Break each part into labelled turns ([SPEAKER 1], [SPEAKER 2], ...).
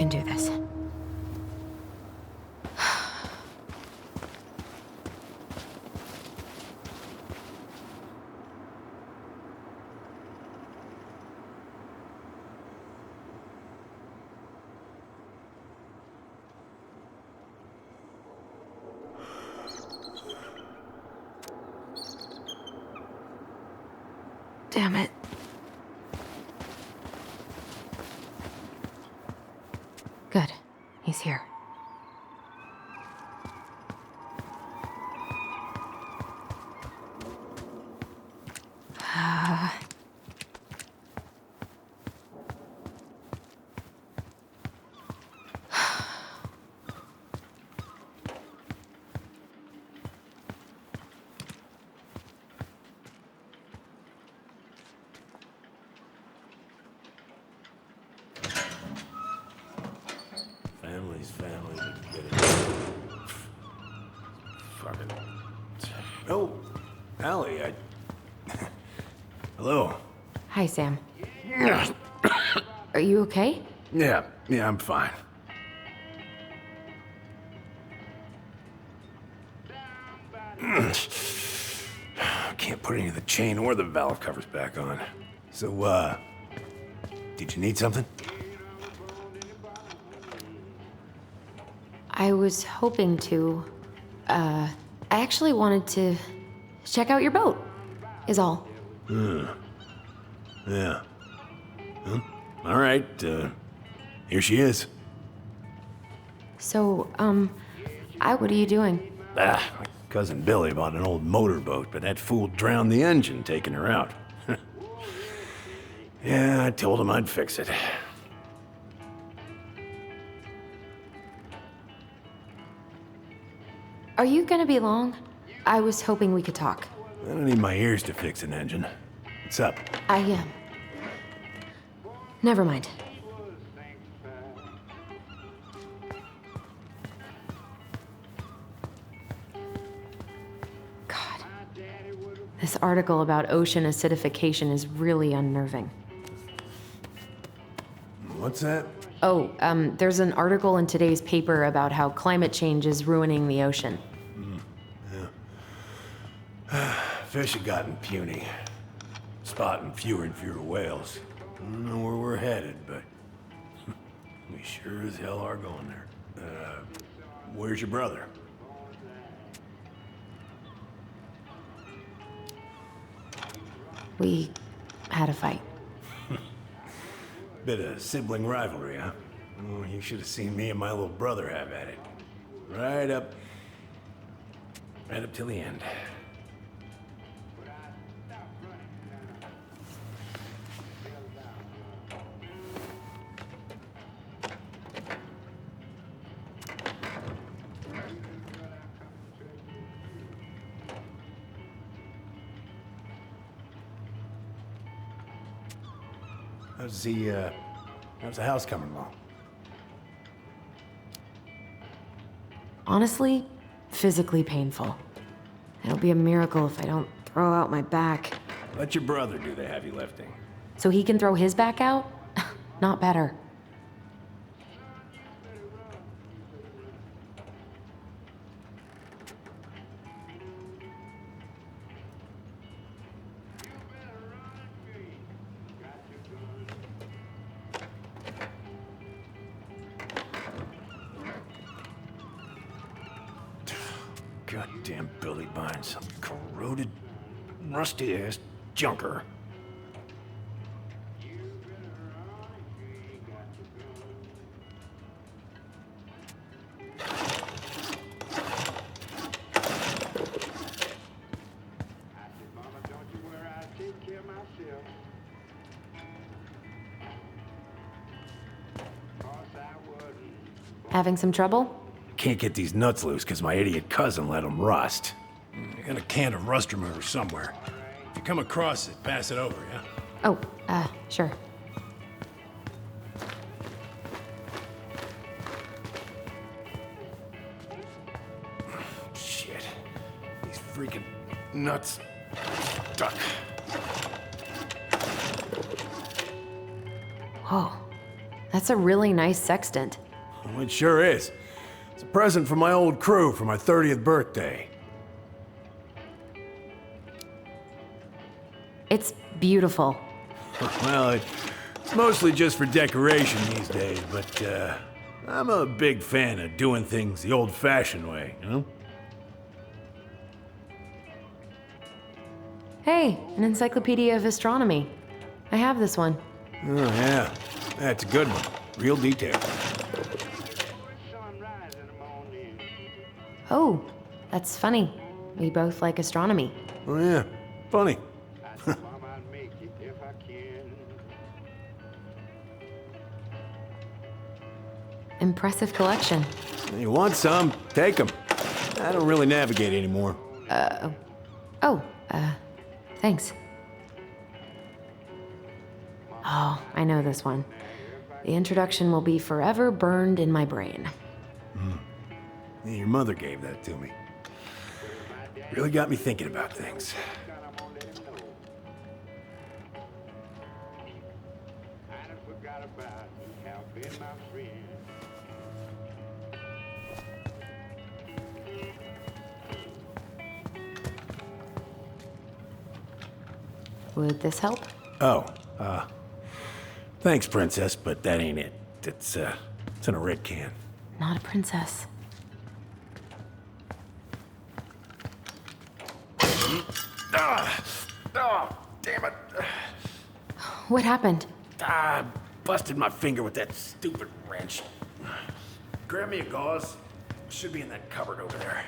[SPEAKER 1] can do this. Damn it. Good. He's here.
[SPEAKER 2] Family's family. Get it. Fucking. Oh, Allie, Hello.
[SPEAKER 1] Hi, Sam. Are you okay?
[SPEAKER 2] Yeah, I'm fine. Can't put any of the chain or the valve covers back on. So, did you need something?
[SPEAKER 1] I was hoping to. I actually wanted to check out your boat, is all.
[SPEAKER 2] Yeah. Huh? All right, here she is.
[SPEAKER 1] So, what are you doing?
[SPEAKER 2] My cousin Billy bought an old motorboat, but that fool drowned the engine taking her out. Yeah, I told him I'd fix it.
[SPEAKER 1] Are you gonna be long? I was hoping we could talk.
[SPEAKER 2] I don't need my ears to fix an engine. What's up?
[SPEAKER 1] Never mind. God. This article about ocean acidification is really unnerving.
[SPEAKER 2] What's that?
[SPEAKER 1] Oh, there's an article in today's paper about how climate change is ruining the ocean.
[SPEAKER 2] Fish have gotten puny. Spotting fewer and fewer whales. I don't know where we're headed, but we sure as hell are going there. Where's your brother?
[SPEAKER 1] We had a fight.
[SPEAKER 2] Bit of sibling rivalry, huh? Oh, you should have seen me and my little brother have at it. Right up till the end. How's the house coming along?
[SPEAKER 1] Honestly, physically painful. It'll be a miracle if I don't throw out my back.
[SPEAKER 2] Let your brother do the heavy lifting.
[SPEAKER 1] So he can throw his back out? Not better.
[SPEAKER 2] Goddamn Billy buying some corroded, rusty-ass junker.
[SPEAKER 1] Having some trouble?
[SPEAKER 2] Can't get these nuts loose because my idiot cousin let them rust. I got a can of rust remover somewhere. If you come across it, pass it over, yeah?
[SPEAKER 1] Oh, sure.
[SPEAKER 2] Shit. These freaking nuts stuck.
[SPEAKER 1] Whoa, That's a really nice sextant.
[SPEAKER 2] Well, it sure is. It's a present from my old crew for my 30th birthday.
[SPEAKER 1] It's beautiful.
[SPEAKER 2] Well, it's mostly just for decoration these days, but I'm a big fan of doing things the old-fashioned way, you know?
[SPEAKER 1] Hey, an encyclopedia of astronomy. I have this one.
[SPEAKER 2] Oh, yeah. That's a good one. Real detail.
[SPEAKER 1] Oh, that's funny. We both like astronomy.
[SPEAKER 2] Oh, yeah. Funny.
[SPEAKER 1] Impressive collection.
[SPEAKER 2] You want some? Take them. I don't really navigate anymore.
[SPEAKER 1] Thanks. Oh, I know this one. The introduction will be forever burned in my brain.
[SPEAKER 2] Yeah, your mother gave that to me. Really got me thinking about things.
[SPEAKER 1] Would this help?
[SPEAKER 2] Oh, thanks, Princess, but that ain't it. It's in a red can.
[SPEAKER 1] Not a princess.
[SPEAKER 2] Oh, damn it.
[SPEAKER 1] What happened?
[SPEAKER 2] I busted my finger with that stupid wrench. Grab me a gauze. Should be in that cupboard over there.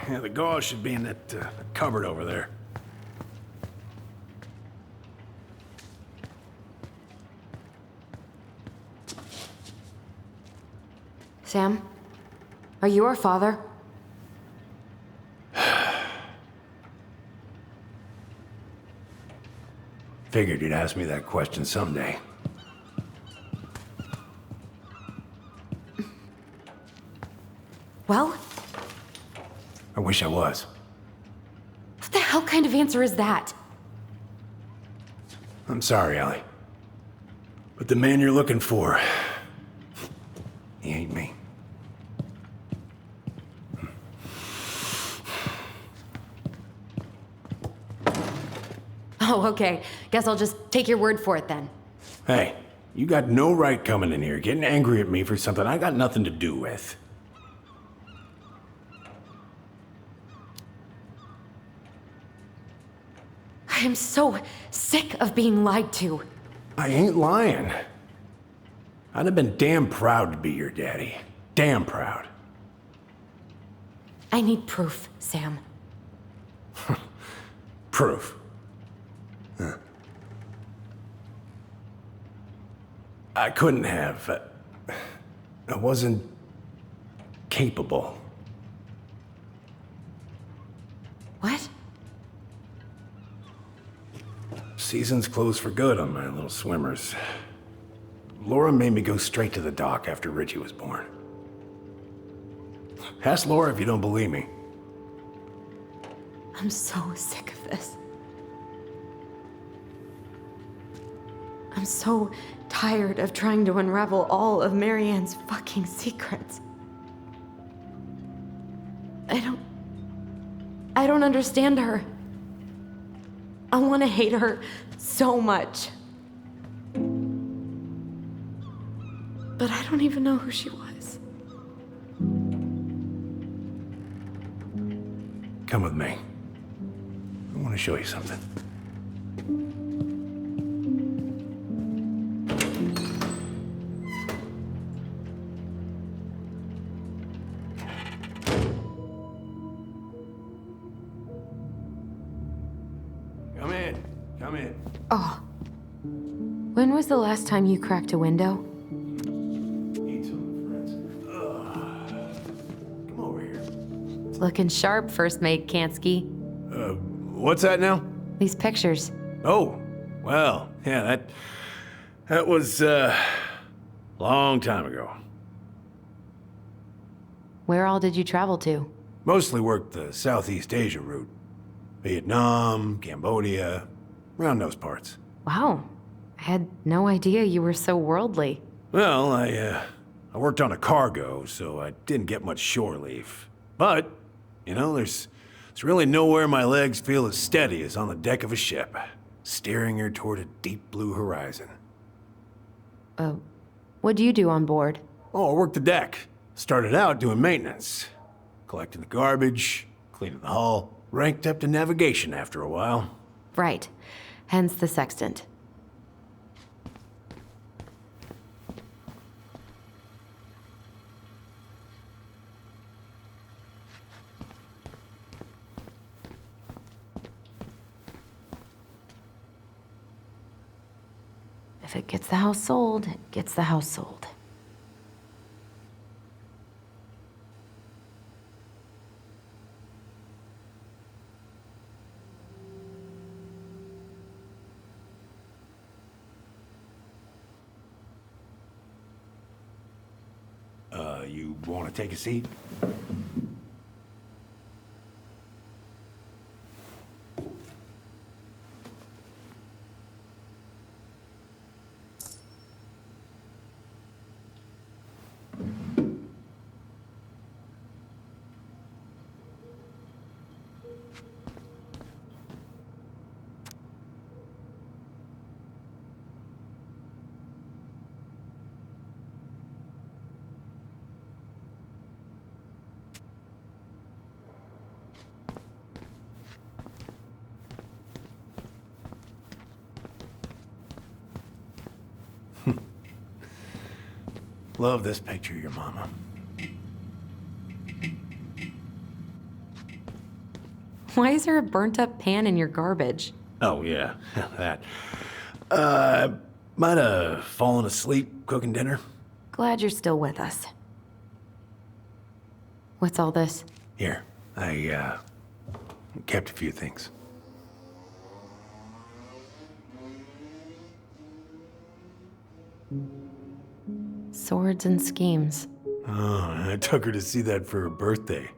[SPEAKER 2] Yeah, the gauze should be in that cupboard over there.
[SPEAKER 1] Sam? Are you our father?
[SPEAKER 2] Figured you'd ask me that question someday.
[SPEAKER 1] Well?
[SPEAKER 2] I wish I was.
[SPEAKER 1] What the hell kind of answer is that?
[SPEAKER 2] I'm sorry, Ellie. But the man you're looking for, he ain't me.
[SPEAKER 1] Oh, okay. Guess I'll just take your word for it then.
[SPEAKER 2] Hey, you got no right coming in here getting angry at me for something I got nothing to do with.
[SPEAKER 1] I am so sick of being lied to.
[SPEAKER 2] I ain't lying. I'd have been damn proud to be your daddy. Damn proud.
[SPEAKER 1] I need proof, Sam.
[SPEAKER 2] Proof. Huh. I couldn't have. I wasn't capable.
[SPEAKER 1] What?
[SPEAKER 2] Season's closed for good on my little swimmers. Laura made me go straight to the dock after Richie was born. Ask Laura if you don't believe me.
[SPEAKER 1] I'm so sick of this. I'm so tired of trying to unravel all of Marianne's fucking secrets. I don't understand her. I want to hate her so much. But I don't even know who she was.
[SPEAKER 2] Come with me. I want to show you something. Come in. Come in.
[SPEAKER 1] Oh. When was the last time you cracked a window?
[SPEAKER 2] Eat something, friends. Come over here.
[SPEAKER 1] Looking sharp, first mate Kansky.
[SPEAKER 2] What's that now?
[SPEAKER 1] These pictures.
[SPEAKER 2] Oh, well, yeah, that was, long time ago.
[SPEAKER 1] Where all did you travel to?
[SPEAKER 2] Mostly worked the Southeast Asia route. Vietnam, Cambodia, around those parts.
[SPEAKER 1] Wow. I had no idea you were so worldly.
[SPEAKER 2] Well, I worked on a cargo, so I didn't get much shore leave. But, you know, there's really nowhere my legs feel as steady as on the deck of a ship, steering her toward a deep blue horizon.
[SPEAKER 1] What do you do on board?
[SPEAKER 2] Oh, I worked the deck. Started out doing maintenance. Collecting the garbage, cleaning the hull. Ranked up to navigation after a while.
[SPEAKER 1] Right. Hence the sextant. If it gets the house sold, it gets the house sold.
[SPEAKER 2] You want to take a seat? Love this picture of your mama.
[SPEAKER 1] Why is there a burnt-up pan in your garbage?
[SPEAKER 2] Oh, yeah, that. Might have fallen asleep cooking dinner.
[SPEAKER 1] Glad you're still with us. What's all this?
[SPEAKER 2] Here, I kept a few things.
[SPEAKER 1] Swords and schemes.
[SPEAKER 2] Oh, I took her to see that for her birthday.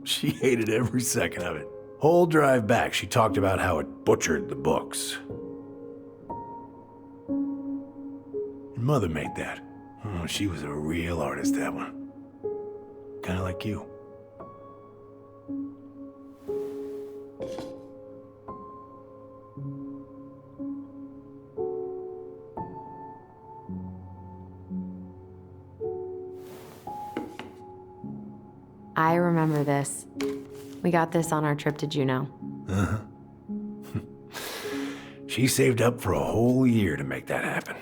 [SPEAKER 2] She hated every second of it. Whole drive back, she talked about how it butchered the books. Your mother made that. Oh, she was a real artist, that one. Kind of like you.
[SPEAKER 1] I remember this. We got this on our trip to Juneau.
[SPEAKER 2] Uh-huh. She saved up for a whole year to make that happen.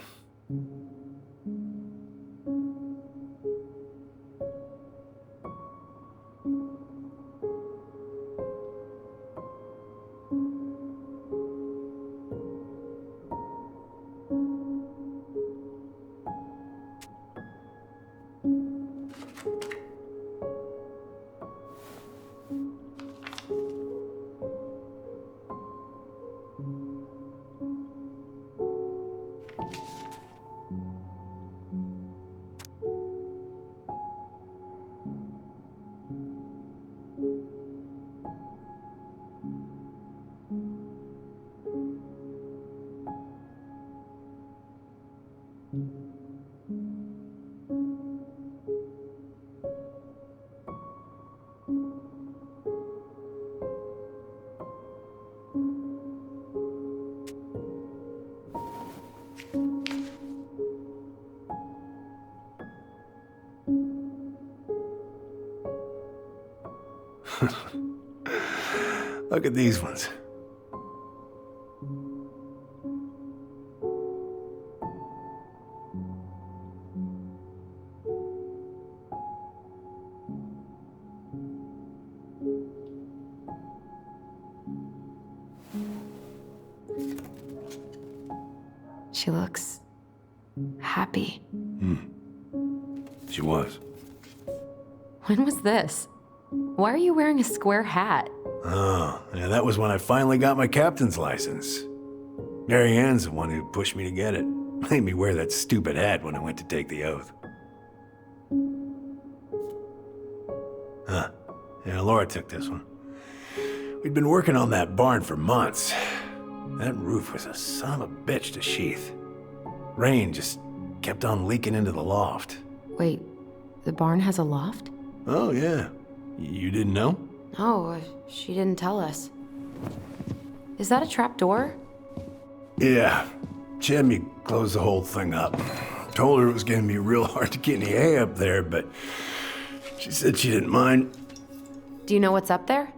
[SPEAKER 2] Look at these ones.
[SPEAKER 1] She looks happy.
[SPEAKER 2] She was.
[SPEAKER 1] When was this? Why are you wearing a square hat?
[SPEAKER 2] Oh, yeah, that was when I finally got my captain's license. Mary Ann's the one who pushed me to get it. Made me wear that stupid hat when I went to take the oath. Huh. Yeah, Laura took this one. We'd been working on that barn for months. That roof was a son of a bitch to sheath. Rain just kept on leaking into the loft.
[SPEAKER 1] Wait, the barn has a loft?
[SPEAKER 2] Oh, yeah. You didn't know?
[SPEAKER 1] Oh, she didn't tell us. Is that a trap door?
[SPEAKER 2] Yeah. She had me close the whole thing up. Told her it was gonna be real hard to get any hay up there, but she said she didn't mind.
[SPEAKER 1] Do you know what's up there?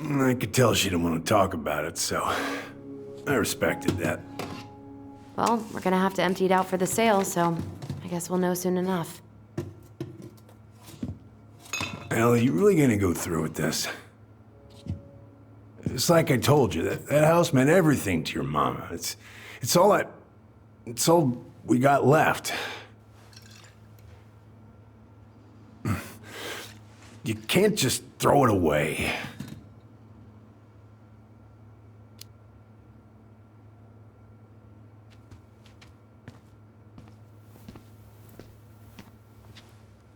[SPEAKER 2] I could tell she didn't want to talk about it, so I respected that.
[SPEAKER 1] Well, we're gonna have to empty it out for the sale, so I guess we'll know soon enough.
[SPEAKER 2] Ellie, you really gonna go through with this? It's like I told you, that house meant everything to your mama. It's all we got left. You can't just throw it away.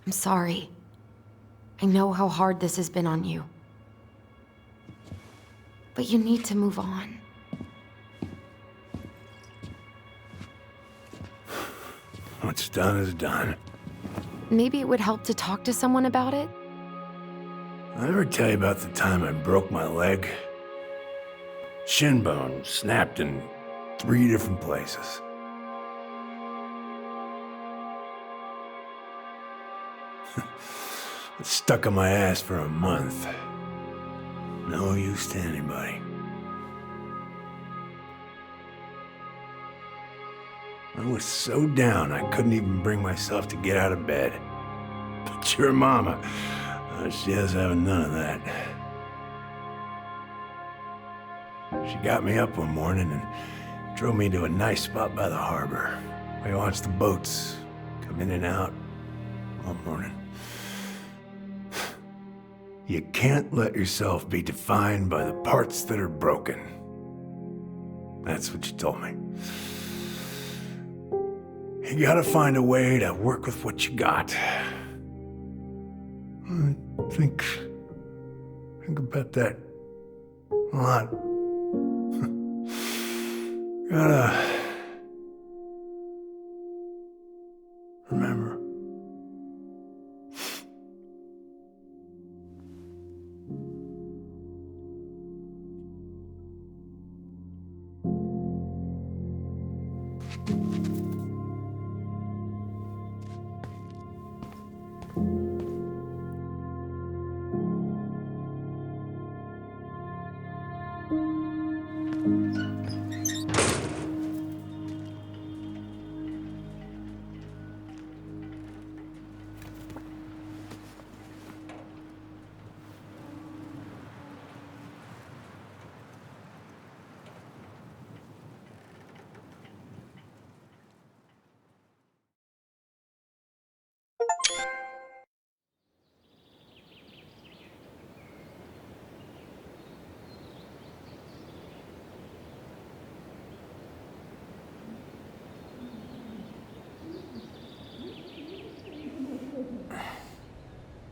[SPEAKER 1] I'm sorry. I know how hard this has been on you. But you need to move on.
[SPEAKER 2] What's done is done.
[SPEAKER 1] Maybe it would help to talk to someone about it?
[SPEAKER 2] I ever tell you about the time I broke my leg? Shin bone snapped in 3 different places. It stuck on my ass for a month. No use to anybody. I was so down I couldn't even bring myself to get out of bed. But your mama, she has having none of that. She got me up one morning and drove me to a nice spot by the harbor. We watched the boats come in and out all morning. You can't let yourself be defined by the parts that are broken. That's what you told me. You gotta find a way to work with what you got. Think about that a lot. Gotta remember.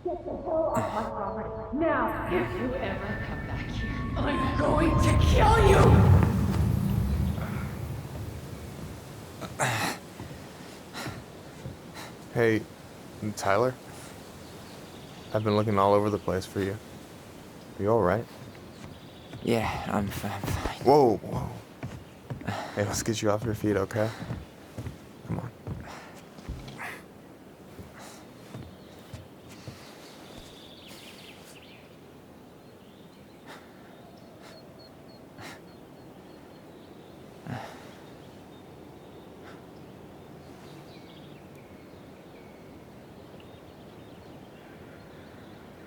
[SPEAKER 3] Get the hell off my property. Now, if you ever come back here, I'm going to kill you!
[SPEAKER 4] Hey, Tyler? I've been looking all over the place for you. Are you alright?
[SPEAKER 5] Yeah, I'm fine.
[SPEAKER 4] Whoa, whoa. Hey, let's get you off your feet, okay? Come on.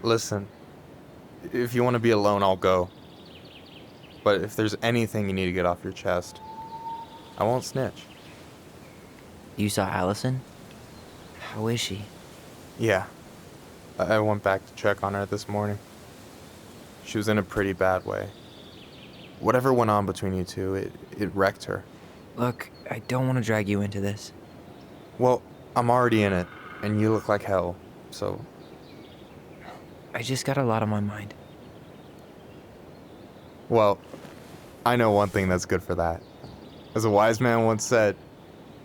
[SPEAKER 4] Listen, if you want to be alone, I'll go. But if there's anything you need to get off your chest, I won't snitch.
[SPEAKER 5] You saw Allison? How is she?
[SPEAKER 4] Yeah. I went back to check on her this morning. She was in a pretty bad way. Whatever went on between you two, it wrecked her.
[SPEAKER 5] Look, I don't want to drag you into this.
[SPEAKER 4] Well, I'm already in it, and you look like hell, so...
[SPEAKER 5] I just got a lot on my mind.
[SPEAKER 4] Well, I know one thing that's good for that. As a wise man once said,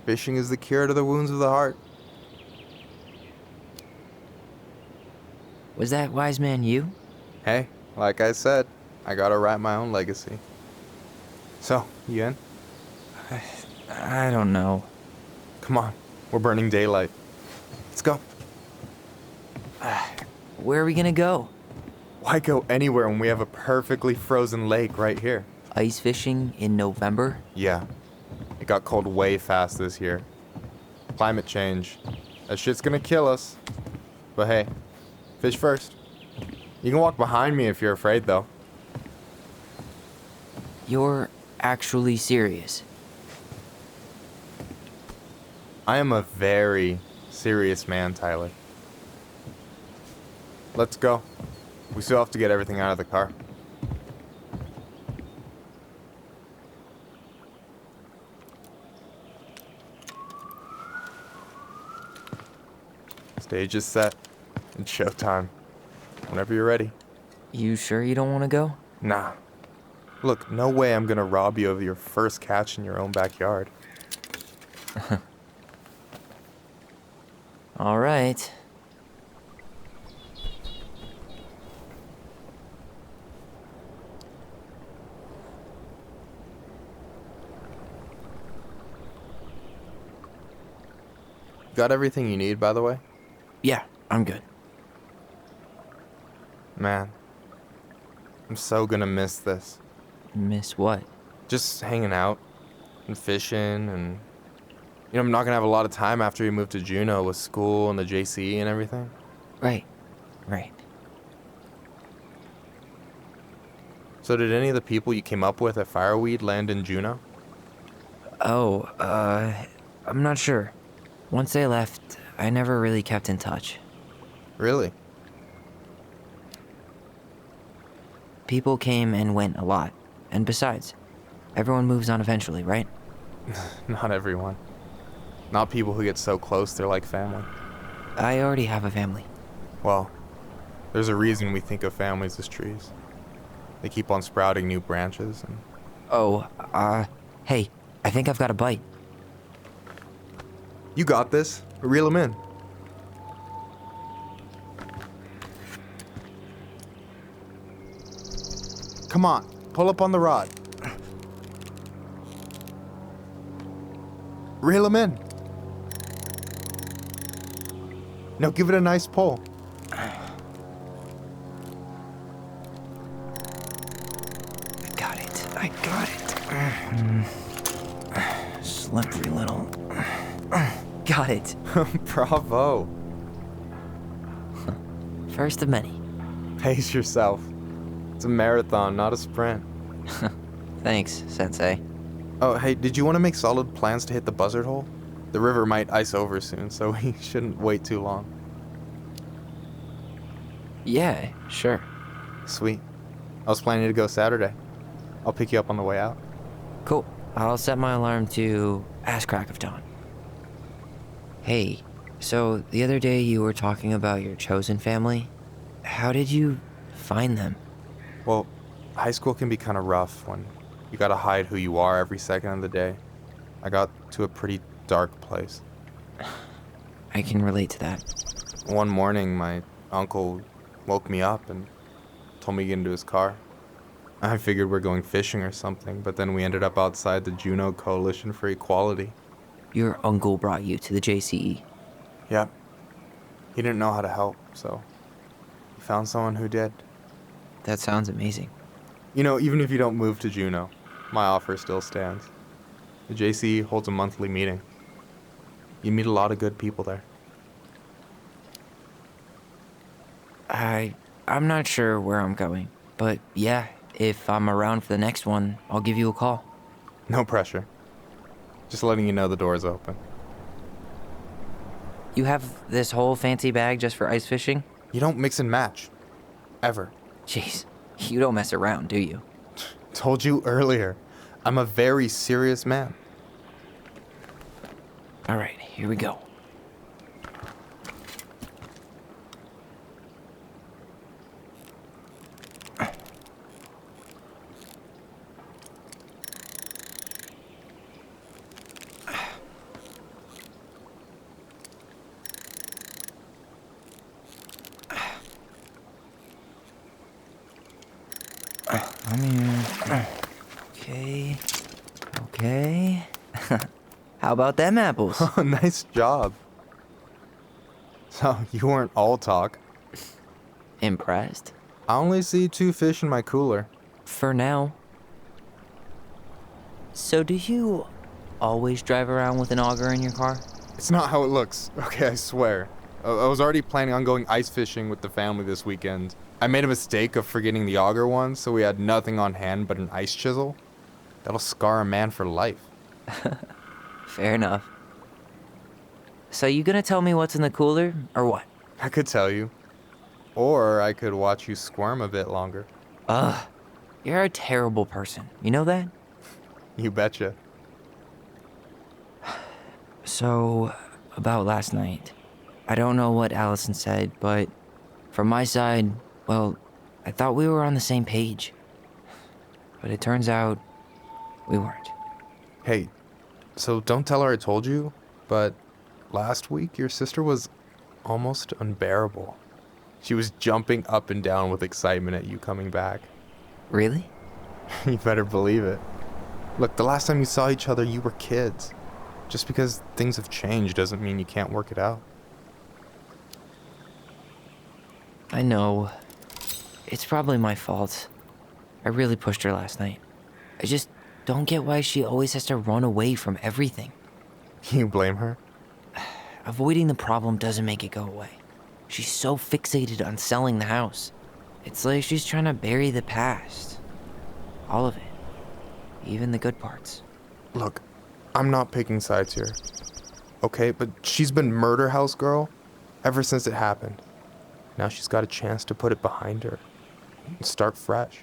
[SPEAKER 4] fishing is the cure to the wounds of the heart.
[SPEAKER 5] Was that wise man you?
[SPEAKER 4] Hey, like I said, I gotta write my own legacy. So, you in?
[SPEAKER 5] I don't know.
[SPEAKER 4] Come on, we're burning daylight. Let's go.
[SPEAKER 5] Where are we gonna go?
[SPEAKER 4] Why go anywhere when we have a perfectly frozen lake right here?
[SPEAKER 5] Ice fishing in November?
[SPEAKER 4] Yeah, it got cold way fast this year. Climate change. That shit's gonna kill us. But hey, fish first. You can walk behind me if you're afraid, though.
[SPEAKER 5] You're actually serious?
[SPEAKER 4] I am a very serious man, Tyler. Let's go. We still have to get everything out of the car. Stage is set. It's showtime. Whenever you're ready.
[SPEAKER 5] You sure you don't want to go?
[SPEAKER 4] Nah. Look, no way I'm gonna rob you of your first catch in your own backyard.
[SPEAKER 5] All right.
[SPEAKER 4] Got everything you need, by the way?
[SPEAKER 5] Yeah, I'm good.
[SPEAKER 4] Man, I'm so gonna miss this.
[SPEAKER 5] Miss what?
[SPEAKER 4] Just hanging out and fishing and... You know, I'm not gonna have a lot of time after we move to Juneau with school and the JCE and everything.
[SPEAKER 5] Right.
[SPEAKER 4] So did any of the people you came up with at Fireweed land in Juneau?
[SPEAKER 5] Oh, I'm not sure. Once they left, I never really kept in touch.
[SPEAKER 4] Really?
[SPEAKER 5] People came and went a lot. And besides, everyone moves on eventually, right?
[SPEAKER 4] Not everyone. Not people who get so close they're like family.
[SPEAKER 5] I already have a family.
[SPEAKER 4] Well, there's a reason we think of families as trees. They keep on sprouting new branches and...
[SPEAKER 5] Oh, hey, I think I've got a bite.
[SPEAKER 4] You got this. Reel them in. Come on, pull up on the rod. Reel them in. No, give it a nice pull.
[SPEAKER 5] I got it. Slippery little... Got it.
[SPEAKER 4] Bravo.
[SPEAKER 5] First of many.
[SPEAKER 4] Pace yourself. It's a marathon, not a sprint.
[SPEAKER 5] Thanks, Sensei.
[SPEAKER 4] Oh, hey, did you want to make solid plans to hit the buzzard hole? The river might ice over soon, so we shouldn't wait too long.
[SPEAKER 5] Yeah, sure.
[SPEAKER 4] Sweet. I was planning to go Saturday. I'll pick you up on the way out.
[SPEAKER 5] Cool. I'll set my alarm to ass crack of dawn. Hey, so the other day you were talking about your chosen family. How did you find them?
[SPEAKER 4] Well, high school can be kind of rough when you gotta hide who you are every second of the day. I got to a pretty dark place.
[SPEAKER 5] I can relate to that.
[SPEAKER 4] One morning, my uncle woke me up and told me to get into his car. I figured we're going fishing or something, but then we ended up outside the Juneau Coalition for Equality.
[SPEAKER 5] Your uncle brought you to the JCE.
[SPEAKER 4] Yep. He didn't know how to help, so he found someone who did.
[SPEAKER 5] That sounds amazing.
[SPEAKER 4] You know, even if you don't move to Juneau, my offer still stands. The JCE holds a monthly meeting. You meet a lot of good people there.
[SPEAKER 5] I'm not sure where I'm going, but yeah, if I'm around for the next one, I'll give you a call.
[SPEAKER 4] No pressure. Just letting you know the door is open.
[SPEAKER 5] You have this whole fancy bag just for ice fishing?
[SPEAKER 4] You don't mix and match. Ever.
[SPEAKER 5] Jeez, you don't mess around, do you?
[SPEAKER 4] Told you earlier. I'm a very serious man.
[SPEAKER 5] All right, here we go. Okay. Okay. How about them apples?
[SPEAKER 4] Oh, nice job. So, you weren't all talk.
[SPEAKER 5] Impressed?
[SPEAKER 4] I only see 2 fish in my cooler.
[SPEAKER 5] For now. So do you always drive around with an auger in your car?
[SPEAKER 4] It's not how it looks. Okay, I swear. I was already planning on going ice fishing with the family this weekend. I made a mistake of forgetting the auger once, so we had nothing on hand but an ice chisel. That'll scar a man for life.
[SPEAKER 5] Fair enough. So you gonna tell me what's in the cooler, or what?
[SPEAKER 4] I could tell you. Or I could watch you squirm a bit longer.
[SPEAKER 5] Ugh. You're a terrible person. You know that?
[SPEAKER 4] You betcha.
[SPEAKER 5] So, about last night. I don't know what Allison said, but from my side, well, I thought we were on the same page. But it turns out we weren't.
[SPEAKER 4] Hey, so don't tell her I told you, but last week your sister was almost unbearable. She was jumping up and down with excitement at you coming back.
[SPEAKER 5] Really?
[SPEAKER 4] You better believe it. Look, the last time you saw each other, you were kids. Just because things have changed doesn't mean you can't work it out.
[SPEAKER 5] I know. It's probably my fault. I really pushed her last night. I just don't get why she always has to run away from everything.
[SPEAKER 4] You blame her?
[SPEAKER 5] Avoiding the problem doesn't make it go away. She's so fixated on selling the house. It's like she's trying to bury the past. All of it. Even the good parts.
[SPEAKER 4] Look, I'm not picking sides here. Okay, but she's been murder house girl ever since it happened. Now she's got a chance to put it behind her and start fresh.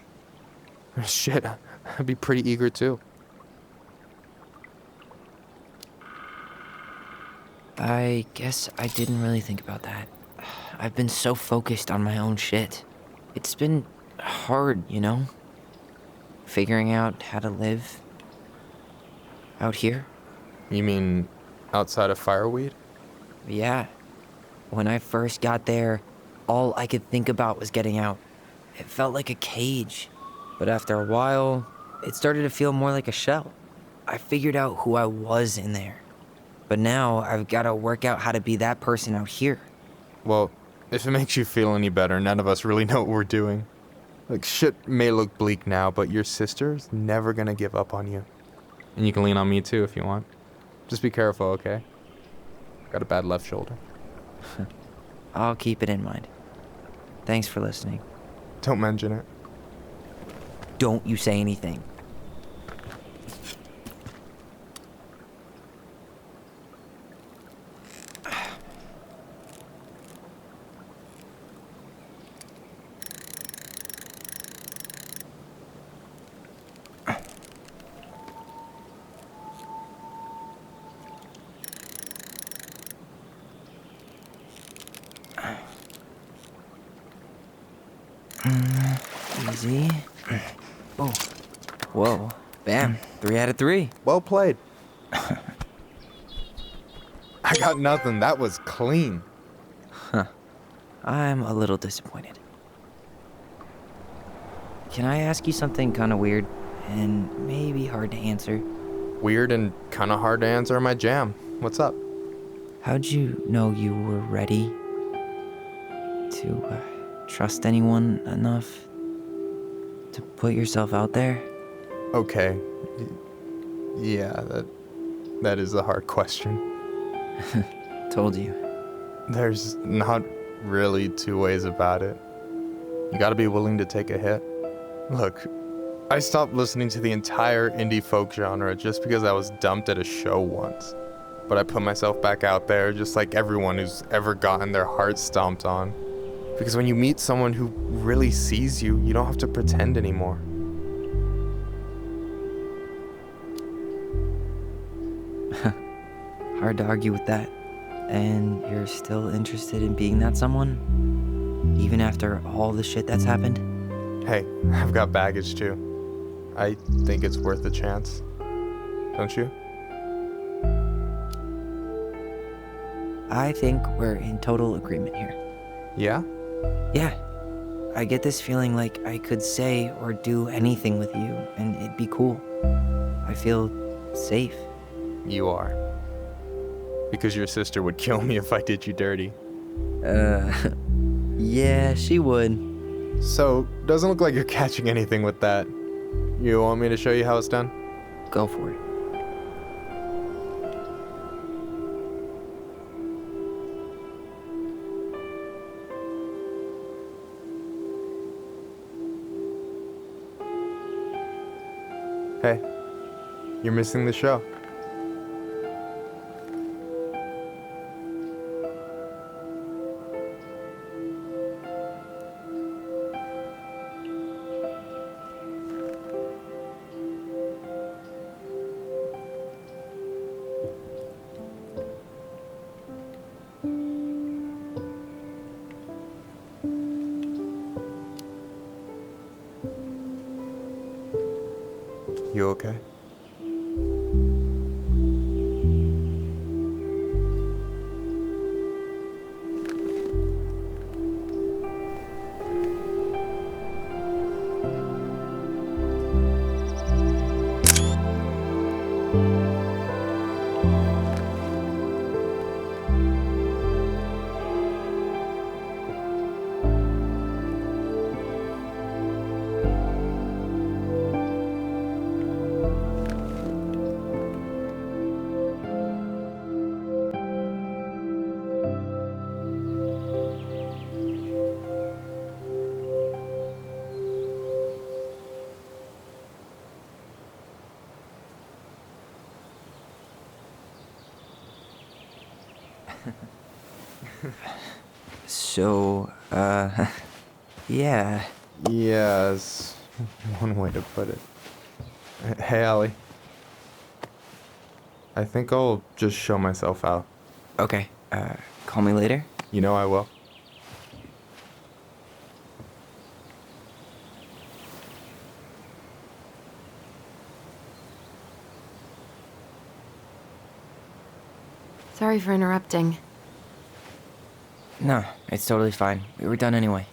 [SPEAKER 4] Shit, I'd be pretty eager too.
[SPEAKER 5] I guess I didn't really think about that. I've been so focused on my own shit. It's been hard, you know? Figuring out how to live out here.
[SPEAKER 4] You mean outside of Fireweed?
[SPEAKER 5] Yeah. When I first got there, all I could think about was getting out. It felt like a cage. But after a while, it started to feel more like a shell. I figured out who I was in there. But now I've got to work out how to be that person out here.
[SPEAKER 4] Well, if it makes you feel any better, none of us really know what we're doing. Like, shit may look bleak now, but your sister's never gonna give up on you. And you can lean on me too if you want. Just be careful, okay? Got a bad left shoulder.
[SPEAKER 5] I'll keep it in mind. Thanks for listening.
[SPEAKER 4] Don't mention it.
[SPEAKER 5] Don't you say anything. Easy. Oh. Whoa. Bam. 3 out of 3.
[SPEAKER 4] Well played. I got nothing. That was clean.
[SPEAKER 5] I'm a little disappointed. Can I ask you something kind of weird and maybe hard to answer?
[SPEAKER 4] Weird and kind of hard to answer my jam. What's up?
[SPEAKER 5] How'd you know you were ready to trust anyone enough to put yourself out there?
[SPEAKER 4] Okay. Yeah, that is a hard question.
[SPEAKER 5] Told you.
[SPEAKER 4] There's not really 2 ways about it. You gotta be willing to take a hit. Look, I stopped listening to the entire indie folk genre just because I was dumped at a show once. But I put myself back out there just like everyone who's ever gotten their heart stomped on. Because when you meet someone who really sees you, you don't have to pretend anymore.
[SPEAKER 5] Hard to argue with that. And you're still interested in being that someone? Even after all the shit that's happened?
[SPEAKER 4] Hey, I've got baggage too. I think it's worth a chance. Don't you?
[SPEAKER 5] I think we're in total agreement here.
[SPEAKER 4] Yeah?
[SPEAKER 5] Yeah. I get this feeling like I could say or do anything with you, and it'd be cool. I feel safe.
[SPEAKER 4] You are. Because your sister would kill me if I did you dirty.
[SPEAKER 5] Yeah, she would.
[SPEAKER 4] So, doesn't look like you're catching anything with that. You want me to show you how it's done?
[SPEAKER 5] Go for it.
[SPEAKER 4] Hey, you're missing the show. You okay?
[SPEAKER 5] So, yeah.
[SPEAKER 4] Yeah, is one way to put it. Hey, Allie. I think I'll just show myself out.
[SPEAKER 5] Okay, call me later?
[SPEAKER 4] You know I will.
[SPEAKER 1] Sorry for interrupting.
[SPEAKER 5] No, it's totally fine. We were done anyway.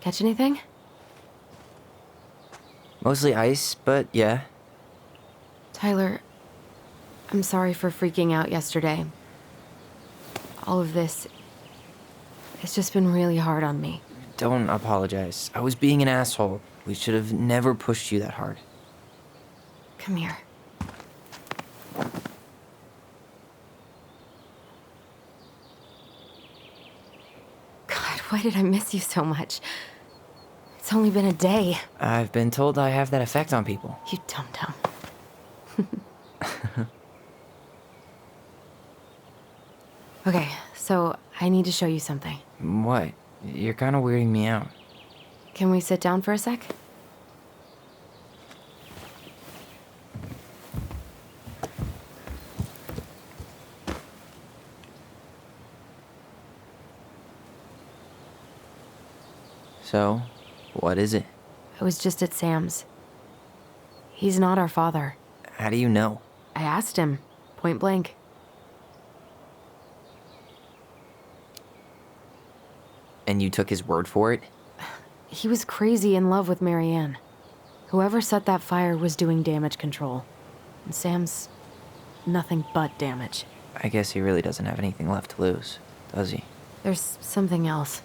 [SPEAKER 1] Catch anything?
[SPEAKER 5] Mostly ice, but yeah.
[SPEAKER 1] Tyler, I'm sorry for freaking out yesterday. All of this, it's just been really hard on me.
[SPEAKER 5] Don't apologize. I was being an asshole. We should have never pushed you that hard.
[SPEAKER 1] Come here. God, why did I miss you so much? It's only been a day.
[SPEAKER 5] I've been told I have that effect on people.
[SPEAKER 1] You dum-dum. Okay, so I need to show you something.
[SPEAKER 5] What? You're kind of weirding me out.
[SPEAKER 1] Can we sit down for a sec?
[SPEAKER 5] So, what is it?
[SPEAKER 1] I was just at Sam's. He's not our father.
[SPEAKER 5] How do you know?
[SPEAKER 1] I asked him, point blank.
[SPEAKER 5] And you took his word for it?
[SPEAKER 1] He was crazy in love with Marianne. Whoever set that fire was doing damage control. And Sam's nothing but damage.
[SPEAKER 5] I guess he really doesn't have anything left to lose, does he?
[SPEAKER 1] There's something else.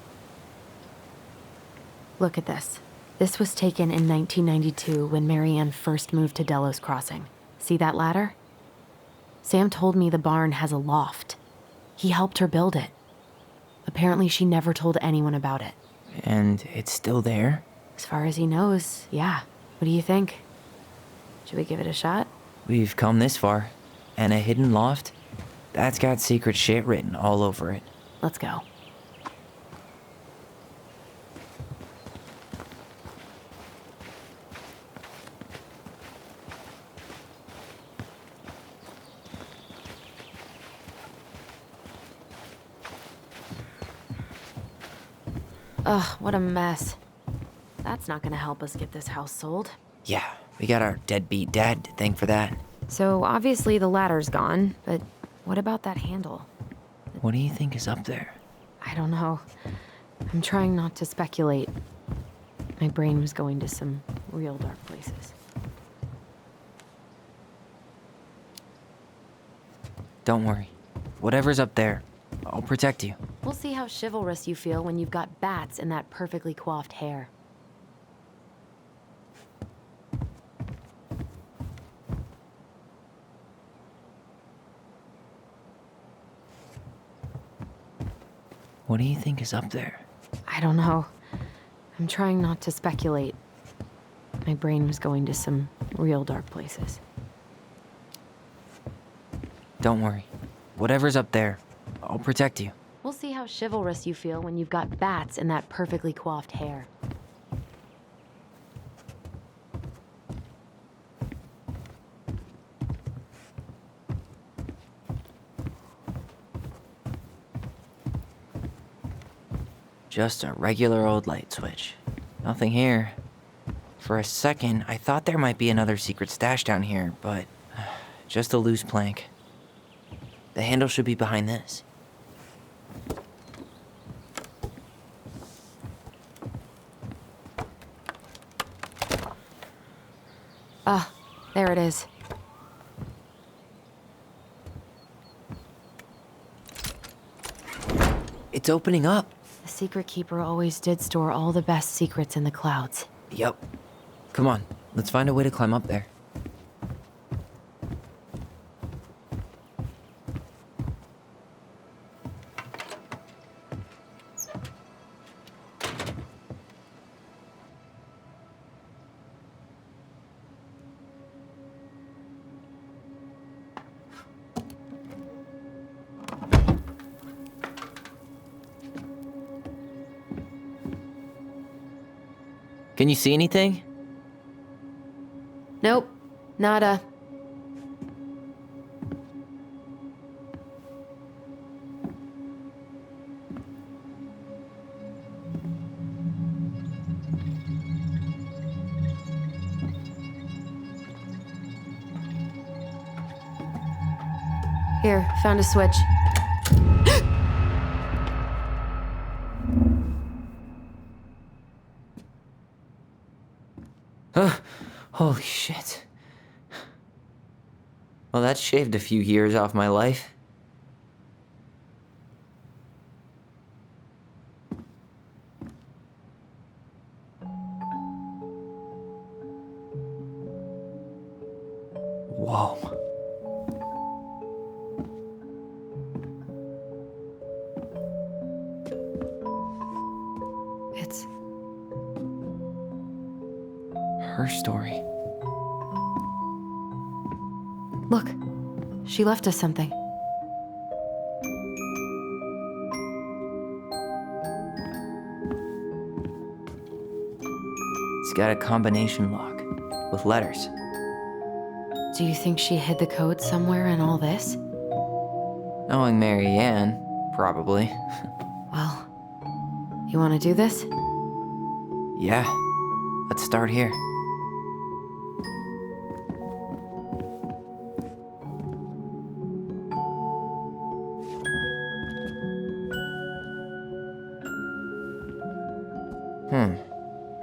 [SPEAKER 1] Look at this. This was taken in 1992 when Marianne first moved to Delos Crossing. See that ladder? Sam told me the barn has a loft. He helped her build it. Apparently she never told anyone about it.
[SPEAKER 5] And it's still there?
[SPEAKER 1] As far as he knows, yeah. What do you think? Should we give it a shot?
[SPEAKER 5] We've come this far. And a hidden loft? That's got secret shit written all over it.
[SPEAKER 1] Let's go. Ugh, what a mess. That's not gonna help us get this house sold.
[SPEAKER 5] Yeah, we got our deadbeat dad to thank for that.
[SPEAKER 1] So obviously the ladder's gone, but what about that handle?
[SPEAKER 5] What do you think is up there?
[SPEAKER 1] I don't know. I'm trying not to speculate. My brain was going to some real dark places.
[SPEAKER 5] Don't worry. Whatever's up there, I'll protect you.
[SPEAKER 1] We'll see how chivalrous you feel when you've got bats in that perfectly coiffed hair.
[SPEAKER 5] What do you think is up there?
[SPEAKER 1] I don't know. I'm trying not to speculate. My brain was going to some real dark places.
[SPEAKER 5] Don't worry. Whatever's up there, I'll protect you.
[SPEAKER 1] We'll see how chivalrous you feel when you've got bats in that perfectly coiffed hair.
[SPEAKER 5] Just a regular old light switch. Nothing here. For a second, I thought there might be another secret stash down here, but just a loose plank. The handle should be behind this.
[SPEAKER 1] Ah, there it is.
[SPEAKER 5] It's opening up.
[SPEAKER 1] The secret keeper always did store all the best secrets in the clouds.
[SPEAKER 5] Yep. Come on, let's find a way to climb up there. Can you see anything?
[SPEAKER 1] Nope, nada. Here, found a switch.
[SPEAKER 5] Holy shit. Well, that shaved a few years off my life. Whoa.
[SPEAKER 1] It's
[SPEAKER 5] her story.
[SPEAKER 1] Look, she left us something.
[SPEAKER 5] It's got a combination lock with letters.
[SPEAKER 1] Do you think she hid the code somewhere in all this?
[SPEAKER 5] Knowing Mary Ann, probably.
[SPEAKER 1] Well, you want to do this?
[SPEAKER 5] Yeah, let's start here.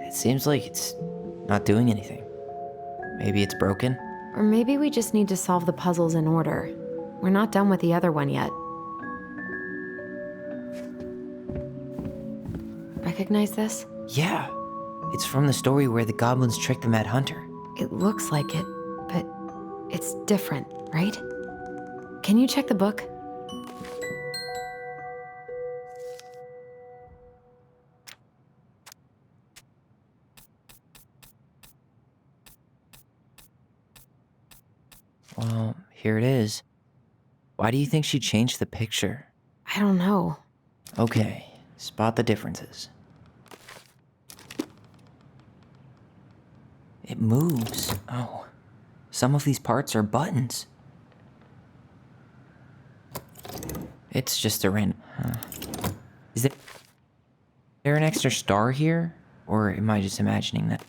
[SPEAKER 5] It seems like it's not doing anything. Maybe it's broken?
[SPEAKER 1] Or maybe we just need to solve the puzzles in order. We're not done with the other one yet. Recognize this?
[SPEAKER 5] Yeah. It's from the story where the goblins tricked the Mad Hunter.
[SPEAKER 1] It looks like it, but it's different, right? Can you check the book?
[SPEAKER 5] Well, here it is. Why do you think she changed the picture?
[SPEAKER 1] I don't know.
[SPEAKER 5] Okay, spot the differences. It moves. Oh, some of these parts are buttons. It's just a random... Is there an extra star here? Or am I just imagining that?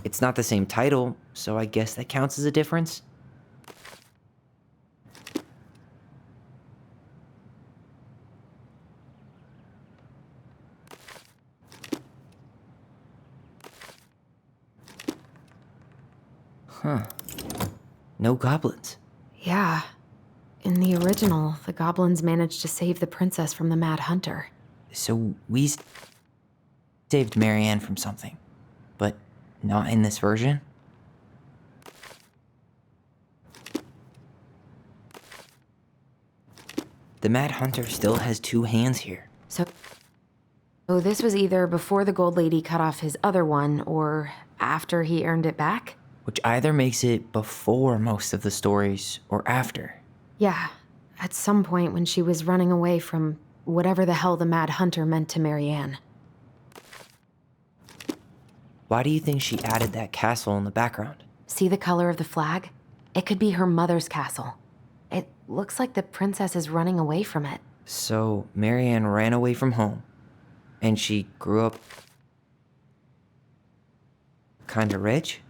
[SPEAKER 5] It's not the same title, so I guess that counts as a difference. Huh. No goblins.
[SPEAKER 1] Yeah. In the original, the goblins managed to save the princess from the Mad Hunter.
[SPEAKER 5] So we saved Marianne from something, but not in this version? The Mad Hunter still has 2 hands here.
[SPEAKER 1] So this was either before the Gold Lady cut off his other one, or after he earned it back?
[SPEAKER 5] Which either makes it before most of the stories, or after.
[SPEAKER 1] Yeah, at some point when she was running away from whatever the hell the Mad Hunter meant to Marianne.
[SPEAKER 5] Why do you think she added that castle in the background?
[SPEAKER 1] See the color of the flag? It could be her mother's castle. It looks like the princess is running away from it.
[SPEAKER 5] So Marianne ran away from home, and she grew up kinda rich?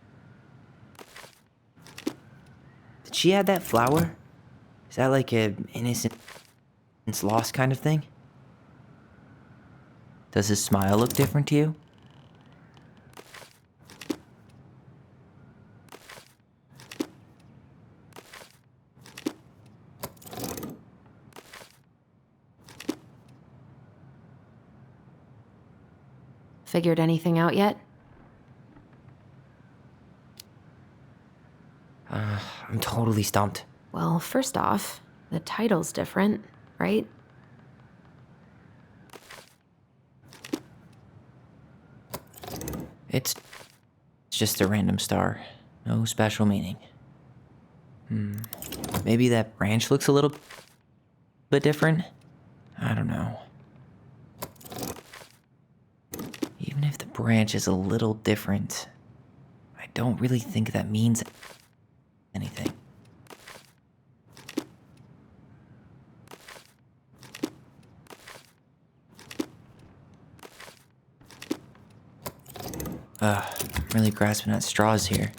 [SPEAKER 5] Did she add that flower? Is that like an innocence lost kind of thing? Does his smile look different to you?
[SPEAKER 1] Figured anything out yet?
[SPEAKER 5] I'm totally stumped.
[SPEAKER 1] Well, first off, the title's different, right?
[SPEAKER 5] It's just a random star. No special meaning. Maybe that branch looks a little bit different? I don't know. Even if the branch is a little different, I don't really think that means anything. I'm really grasping at straws here.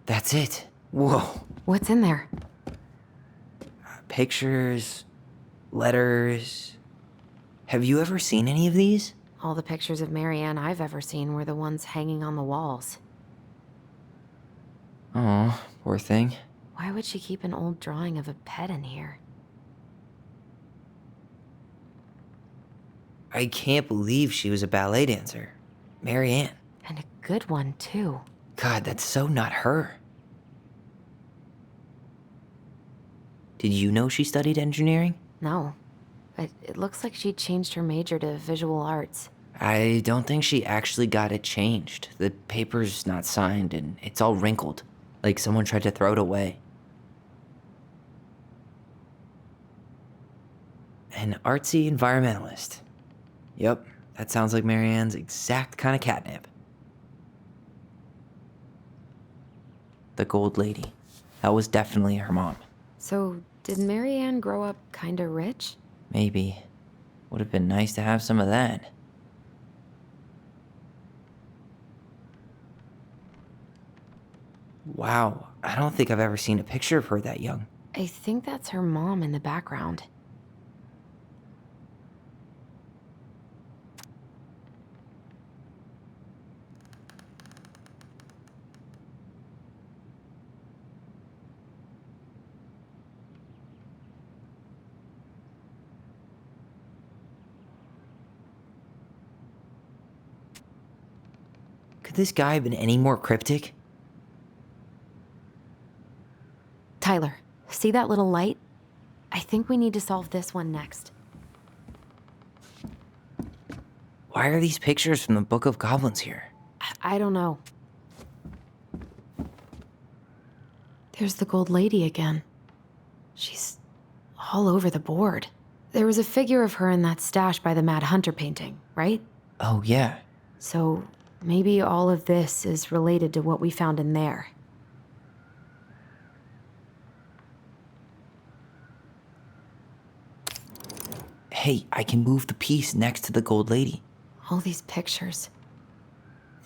[SPEAKER 5] That's it. Whoa.
[SPEAKER 1] What's in there?
[SPEAKER 5] Pictures, letters. Have you ever seen any of these?
[SPEAKER 1] All the pictures of Marianne I've ever seen were the ones hanging on the walls.
[SPEAKER 5] Oh, poor thing.
[SPEAKER 1] Why would she keep an old drawing of a pet in here?
[SPEAKER 5] I can't believe she was a ballet dancer. Marianne.
[SPEAKER 1] And a good one, too.
[SPEAKER 5] God, that's so not her. Did you know she studied engineering?
[SPEAKER 1] No. But it looks like she changed her major to visual arts.
[SPEAKER 5] I don't think she actually got it changed. The paper's not signed and it's all wrinkled, like someone tried to throw it away. An artsy environmentalist. Yep, that sounds like Marianne's exact kind of catnip. The Gold Lady. That was definitely her mom.
[SPEAKER 1] So, did Marianne grow up kinda rich?
[SPEAKER 5] Maybe. Would have been nice to have some of that. Wow, I don't think I've ever seen a picture of her that young.
[SPEAKER 1] I think that's her mom in the background.
[SPEAKER 5] Could this guy have been any more cryptic?
[SPEAKER 1] Tyler, see that little light? I think we need to solve this one next.
[SPEAKER 5] Why are these pictures from the Book of Goblins here?
[SPEAKER 1] I don't know. There's the gold lady again. She's all over the board. There was a figure of her in that stash by the Mad Hunter painting, right?
[SPEAKER 5] Oh, yeah.
[SPEAKER 1] So maybe all of this is related to what we found in there.
[SPEAKER 5] Hey, I can move the piece next to the gold lady.
[SPEAKER 1] All these pictures.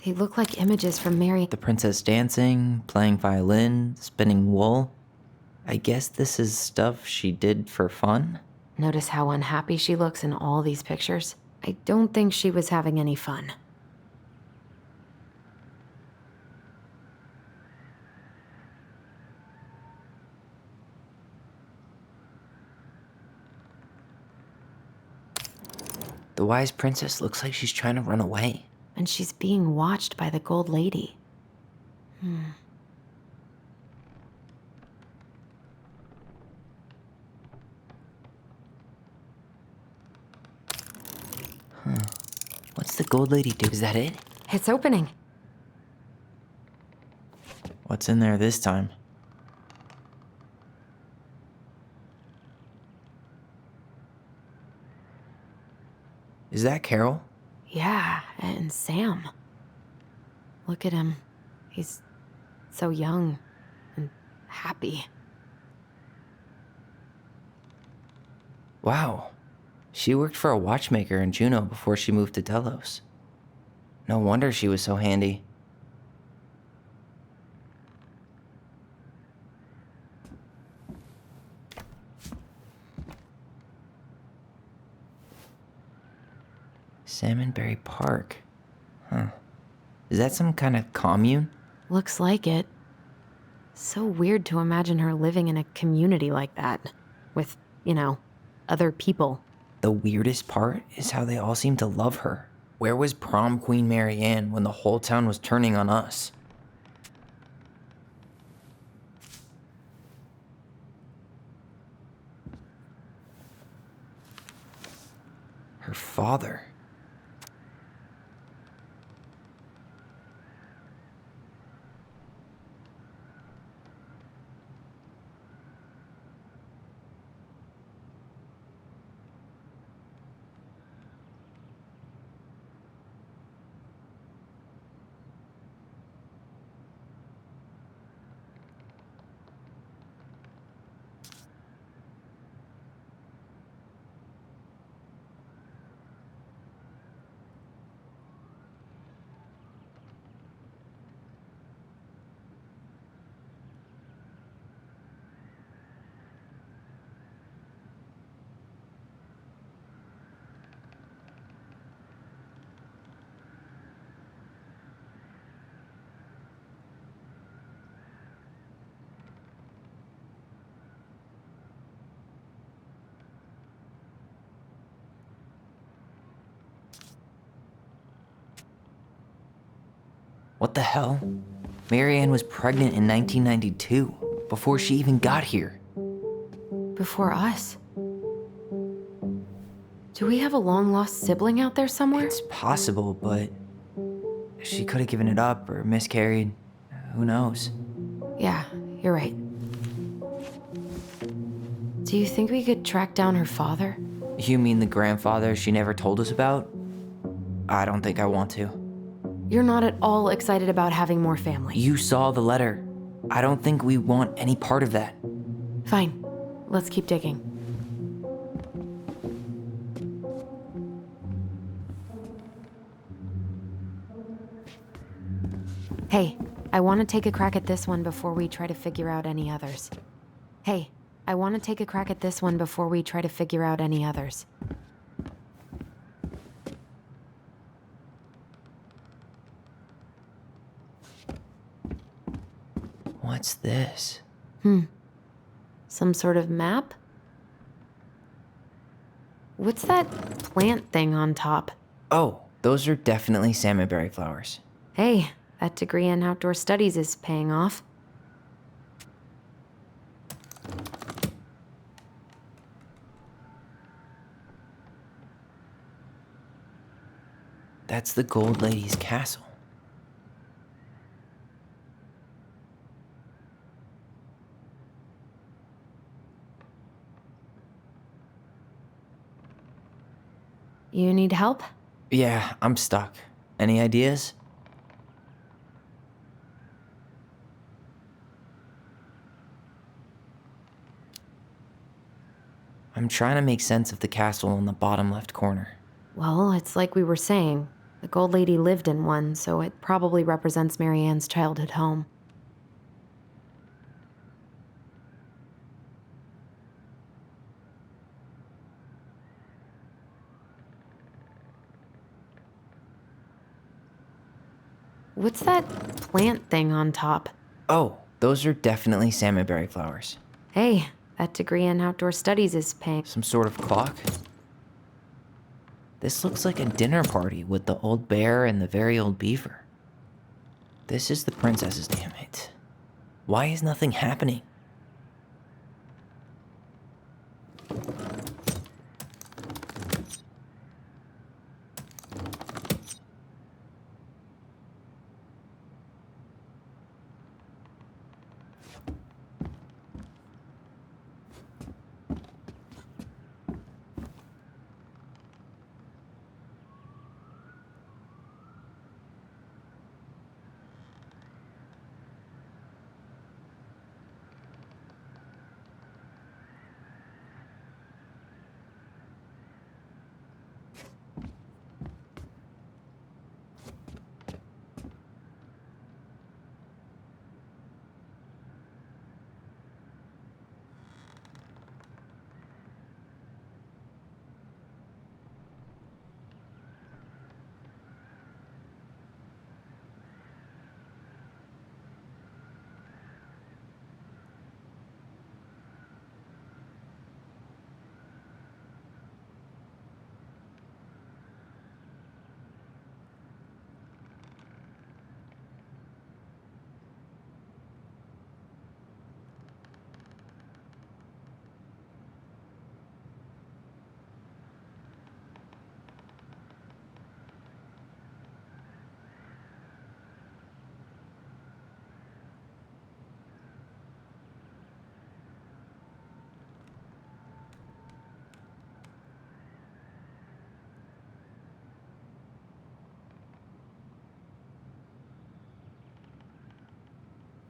[SPEAKER 1] They look like images from Mary.
[SPEAKER 5] The princess dancing, playing violin, spinning wool. I guess this is stuff she did for fun?
[SPEAKER 1] Notice how unhappy she looks in all these pictures? I don't think she was having any fun.
[SPEAKER 5] The wise princess looks like she's trying to run away.
[SPEAKER 1] And she's being watched by the gold lady.
[SPEAKER 5] What's the gold lady do? Is that it?
[SPEAKER 1] It's opening.
[SPEAKER 5] What's in there this time? Is that Carol?
[SPEAKER 1] Yeah, and Sam. Look at him. He's so young and happy.
[SPEAKER 5] Wow. She worked for a watchmaker in Juneau before she moved to Delos. No wonder she was so handy. Salmonberry Park. Huh. Is that some kind of commune?
[SPEAKER 1] Looks like it. So weird to imagine her living in a community like that. With, other people.
[SPEAKER 5] The weirdest part is how they all seem to love her. Where was prom queen Mary Ann when the whole town was turning on us? Her father. What the hell? Mary Ann was pregnant in 1992, before she even got here.
[SPEAKER 1] Before us. Do we have a long-lost sibling out there somewhere?
[SPEAKER 5] It's possible, but she could have given it up or miscarried. Who knows?
[SPEAKER 1] Yeah, you're right. Do you think we could track down her father?
[SPEAKER 5] You mean the grandfather she never told us about? I don't think I want to.
[SPEAKER 1] You're not at all excited about having more family.
[SPEAKER 5] You saw the letter. I don't think we want any part of that.
[SPEAKER 1] Fine. Let's keep digging. Hey, I want to take a crack at this one before we try to figure out any others.
[SPEAKER 5] What's this?
[SPEAKER 1] Some sort of map? What's that plant thing on top?
[SPEAKER 5] Oh, those are definitely salmonberry flowers.
[SPEAKER 1] Hey, that degree in outdoor studies is paying off.
[SPEAKER 5] That's the Gold Lady's castle.
[SPEAKER 1] You need help?
[SPEAKER 5] Yeah, I'm stuck. Any ideas? I'm trying to make sense of the castle in the bottom left corner.
[SPEAKER 1] Well, it's like we were saying. The Gold Lady lived in one, so it probably represents Marianne's childhood home. What's that plant thing on top?
[SPEAKER 5] Oh, those are definitely salmonberry flowers.
[SPEAKER 1] Hey, that degree in outdoor studies is paying.
[SPEAKER 5] Some sort of clock? This looks like a dinner party with the old bear and the very old beaver. This is the princess's, damn it. Why is nothing happening?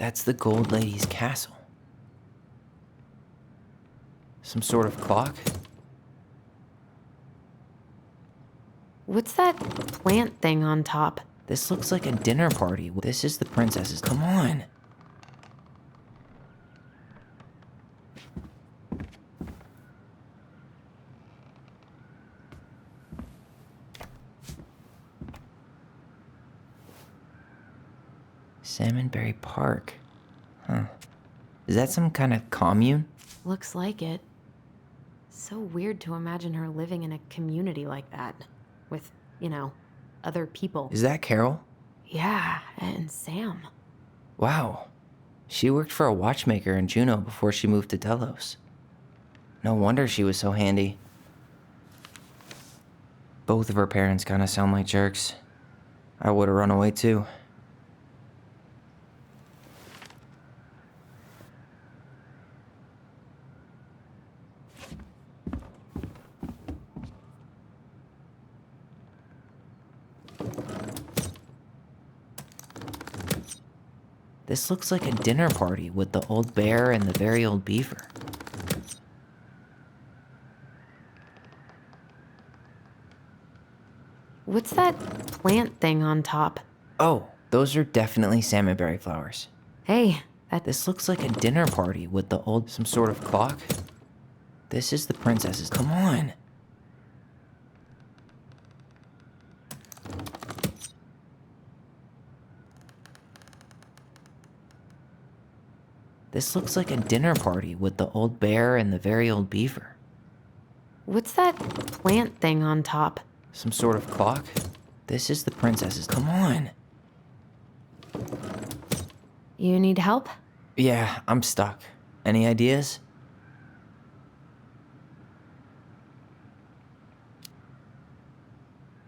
[SPEAKER 5] That's the Gold Lady's castle. Some sort of clock?
[SPEAKER 1] What's that plant thing on top?
[SPEAKER 5] This looks like a dinner party. This is the princess's. Come on. Salmonberry Park. Huh. Is that some kind of commune?
[SPEAKER 1] Looks like it. So weird to imagine her living in a community like that. With, other people.
[SPEAKER 5] Is that Carol?
[SPEAKER 1] Yeah, and Sam.
[SPEAKER 5] Wow. She worked for a watchmaker in Juneau before she moved to Delos. No wonder she was so handy. Both of her parents kind of sound like jerks. I would have run away too. This looks like a dinner party with the old bear and the very old beaver.
[SPEAKER 1] What's that plant thing on top?
[SPEAKER 5] Oh, those are definitely salmonberry flowers.
[SPEAKER 1] Hey,
[SPEAKER 5] This looks like a dinner party with the old... Some sort of clock? This is the princess's. Come on. This looks like a dinner party with the old bear and the very old beaver.
[SPEAKER 1] What's that plant thing on top?
[SPEAKER 5] Some sort of clock? This is the princess's. Come on.
[SPEAKER 1] You need help?
[SPEAKER 5] Yeah, I'm stuck. Any ideas?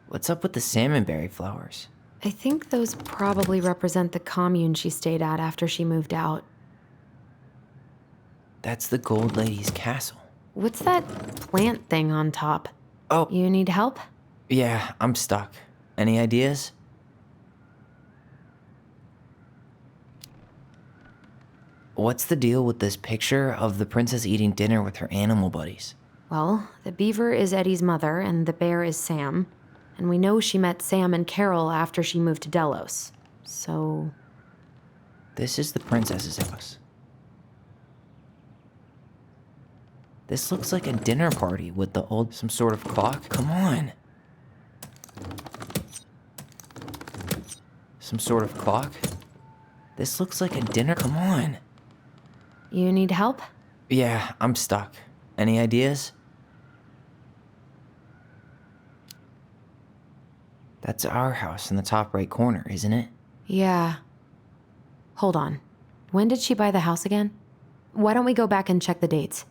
[SPEAKER 5] What's up with the salmonberry flowers?
[SPEAKER 1] I think those probably represent the commune she stayed at after she moved out.
[SPEAKER 5] That's the Gold Lady's castle.
[SPEAKER 1] What's that plant thing on top?
[SPEAKER 5] Oh,
[SPEAKER 1] You need help?
[SPEAKER 5] Yeah, I'm stuck. Any ideas? What's the deal with this picture of the princess eating dinner with her animal buddies?
[SPEAKER 1] Well, the beaver is Eddie's mother, and the bear is Sam. And we know she met Sam and Carol after she moved to Delos. So...
[SPEAKER 5] This is the princess's house. This looks like a dinner party with the old... some sort of clock? Come on! Some sort of clock? This looks like a dinner... Come on!
[SPEAKER 1] You need help?
[SPEAKER 5] Yeah, I'm stuck. Any ideas? That's our house in the top right corner, isn't it?
[SPEAKER 1] Yeah. Hold on. When did she buy the house again? Why don't we go back and check the dates?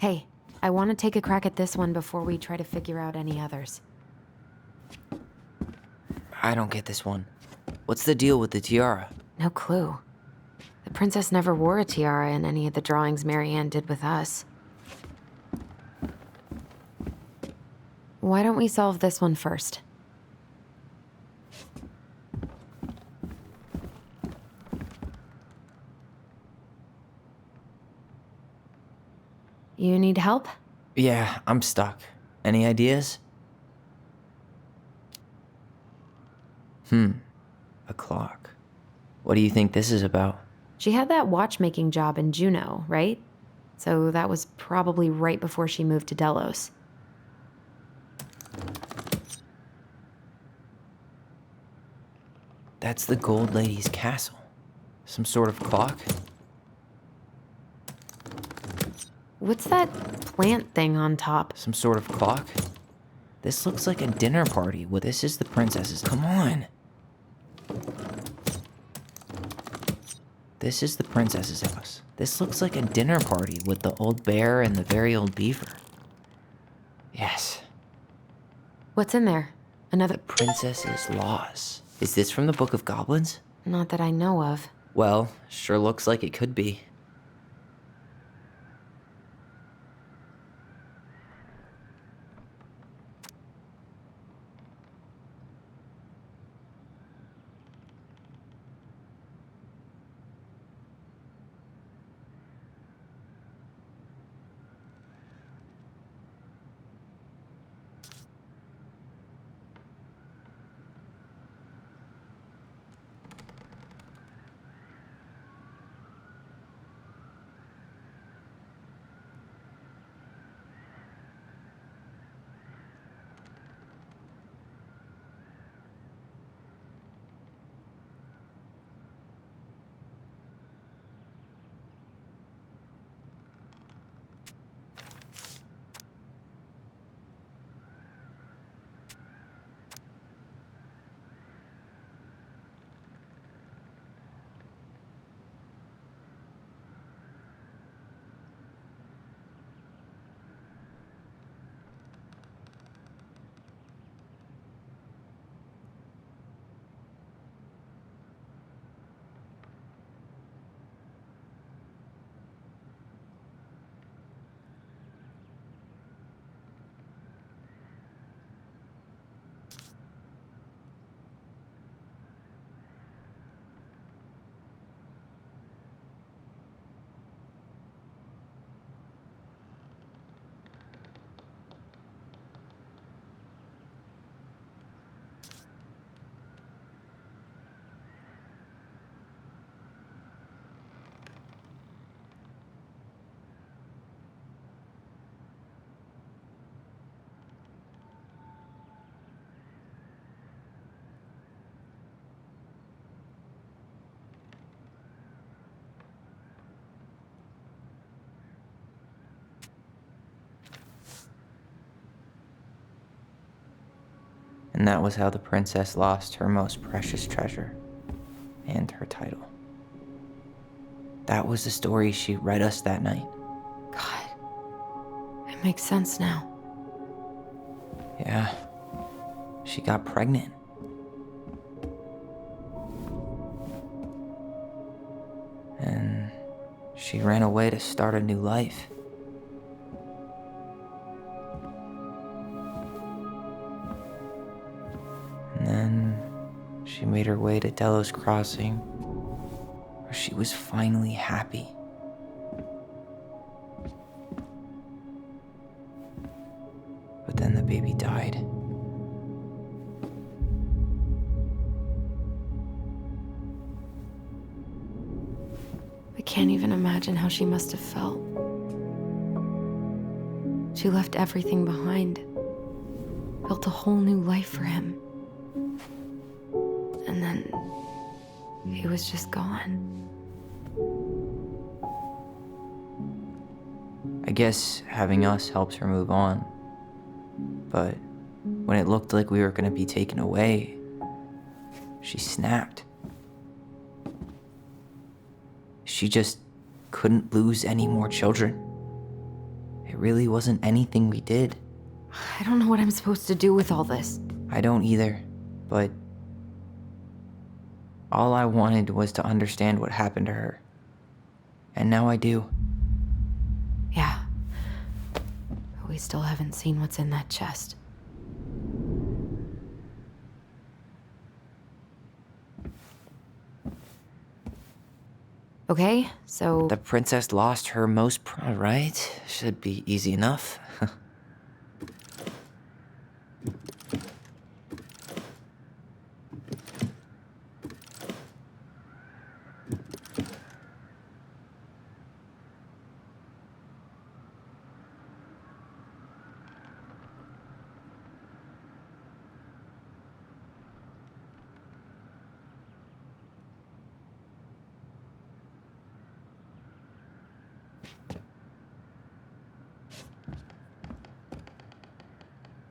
[SPEAKER 1] Hey, I want to take a crack at this one before we try to figure out any others.
[SPEAKER 5] I don't get this one. What's the deal with the tiara?
[SPEAKER 1] No clue. The princess never wore a tiara in any of the drawings Marianne did with us. Why don't we solve this one first? You need help?
[SPEAKER 5] Yeah, I'm stuck. Any ideas? A clock. What do you think this is about?
[SPEAKER 1] She had that watchmaking job in Juneau, right? So that was probably right before she moved to Delos.
[SPEAKER 5] That's the Gold Lady's castle. Some sort of clock?
[SPEAKER 1] What's that plant thing on top?
[SPEAKER 5] Some sort of clock? This looks like a dinner party with... This is the princess's... Come on! This is the princess's house. This looks like a dinner party with the old bear and the very old beaver. Yes.
[SPEAKER 1] What's in there? Another...
[SPEAKER 5] Princess's laws. Is this from the Book of Goblins?
[SPEAKER 1] Not that I know of.
[SPEAKER 5] Well, sure looks like it could be. And that was how the princess lost her most precious treasure and her title. That was the story she read us that night.
[SPEAKER 1] God, it makes sense now.
[SPEAKER 5] Yeah, she got pregnant. And she ran away to start a new life. And then she made her way to Delos Crossing, where she was finally happy. But then the baby died.
[SPEAKER 1] I can't even imagine how she must have felt. She left everything behind, built a whole new life for him. And then he was just gone.
[SPEAKER 5] I guess having us helped her move on. But when it looked like we were gonna be taken away, she snapped. She just couldn't lose any more children. It really wasn't anything we did.
[SPEAKER 1] I don't know what I'm supposed to do with all this.
[SPEAKER 5] I don't either, but all I wanted was to understand what happened to her. And now I do.
[SPEAKER 1] Yeah. But we still haven't seen what's in that chest. Okay, so...
[SPEAKER 5] The princess lost her most right? Should be easy enough.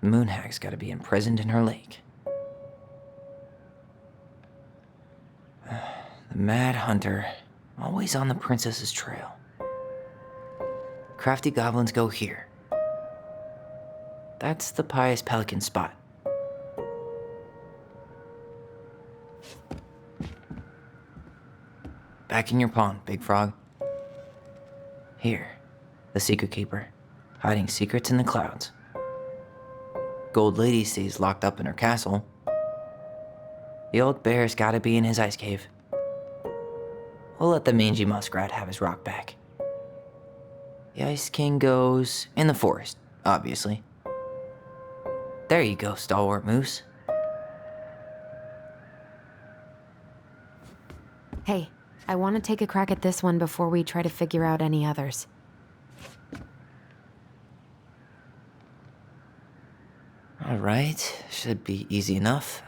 [SPEAKER 5] Moonhag's gotta be imprisoned in her lake. The Mad Hunter, always on the princess's trail. Crafty goblins go here. That's the Pious Pelican spot. Back in your pond, Big Frog. Here, the Secret Keeper, hiding secrets in the clouds. Gold Lady stays locked up in her castle. The old bear's gotta be in his ice cave. We'll let the mangy muskrat have his rock back. The Ice King goes in the forest, obviously. There you go, stalwart moose.
[SPEAKER 1] Hey, I want to take a crack at this one before we try to figure out any others.
[SPEAKER 5] All right, should be easy enough.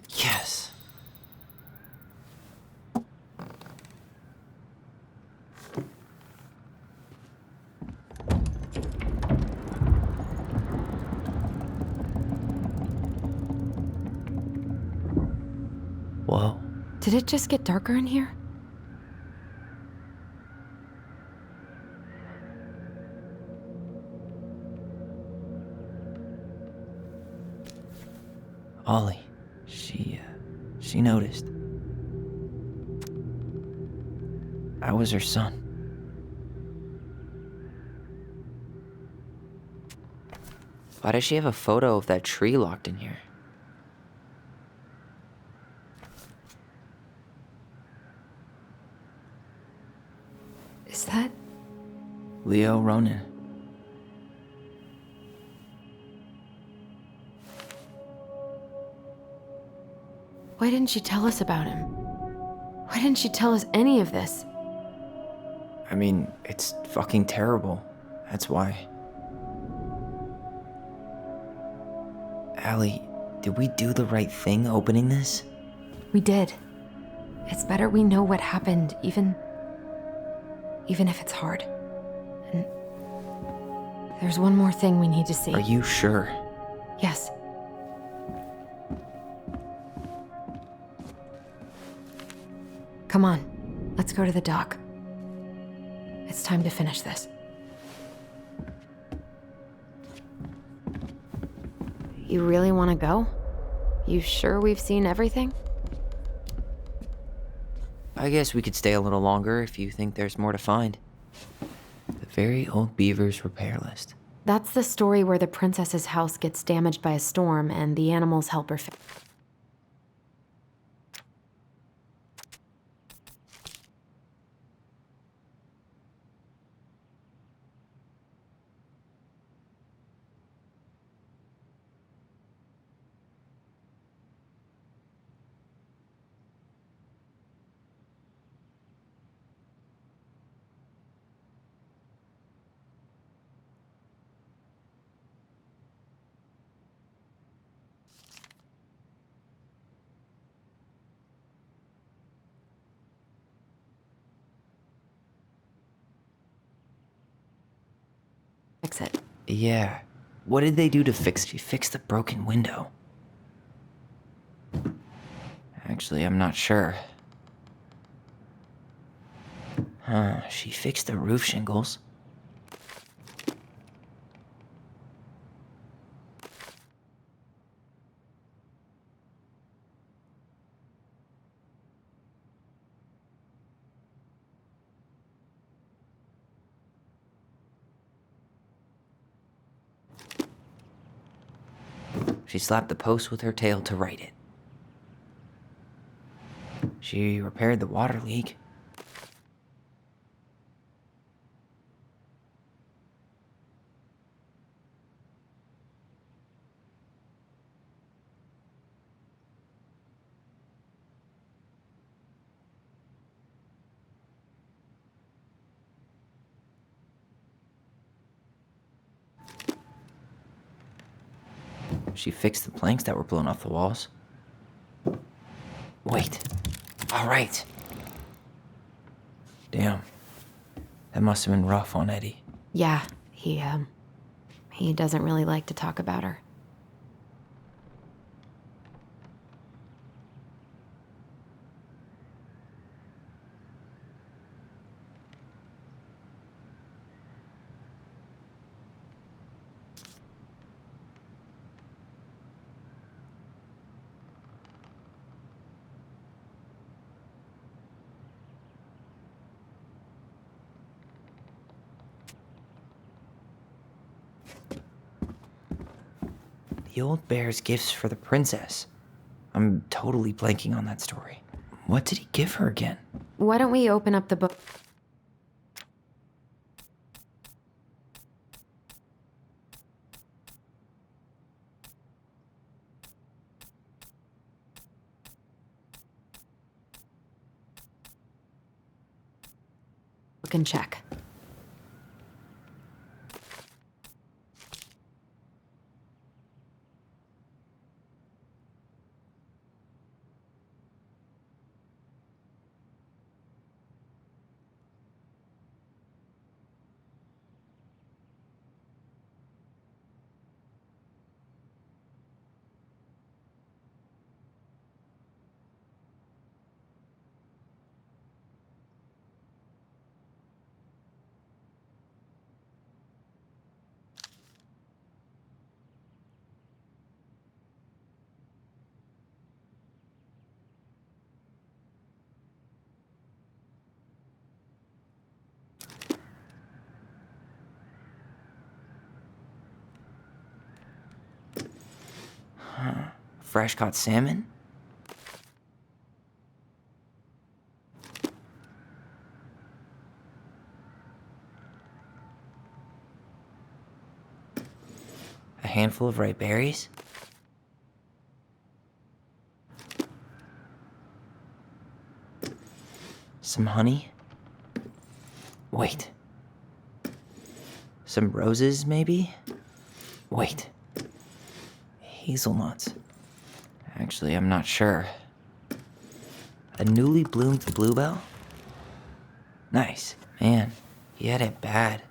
[SPEAKER 5] Yes. Whoa.
[SPEAKER 1] Did it just get darker in here?
[SPEAKER 5] Ollie. She noticed. I was her son. Why does she have a photo of that tree locked in here?
[SPEAKER 1] Is that...
[SPEAKER 5] Leo Ronan.
[SPEAKER 1] Why didn't she tell us about him? Why didn't she tell us any of this?
[SPEAKER 5] I mean, it's fucking terrible. That's why. Allie, did we do the right thing opening this?
[SPEAKER 1] We did. It's better we know what happened, even if it's hard. And there's one more thing we need to see.
[SPEAKER 5] Are you sure?
[SPEAKER 1] Yes. Come on, let's go to the dock. It's time to finish this. You really want to go? You sure we've seen everything?
[SPEAKER 5] I guess we could stay a little longer if you think there's more to find. The very old beaver's repair list.
[SPEAKER 1] That's the story where the princess's house gets damaged by a storm and the animals help her fix it.
[SPEAKER 5] Yeah. What did they do to fix it? She fixed the broken window. Actually, I'm not sure. Huh, she fixed the roof shingles. She slapped the post with her tail to right it. She repaired the water leak. she fixed the planks that were blown off the walls. Wait. All right. Damn. That must have been rough on Eddie.
[SPEAKER 1] Yeah, he doesn't really like to talk about her.
[SPEAKER 5] The old bear's gifts for the princess. I'm totally blanking on that story. What did he give her again?
[SPEAKER 1] Why don't we open up the book? Look and check.
[SPEAKER 5] Fresh caught salmon? A handful of ripe berries? Some honey? Wait. Some roses, maybe? Wait. Hazelnuts. Actually, I'm not sure. A newly bloomed bluebell? Nice. Man, he had it bad.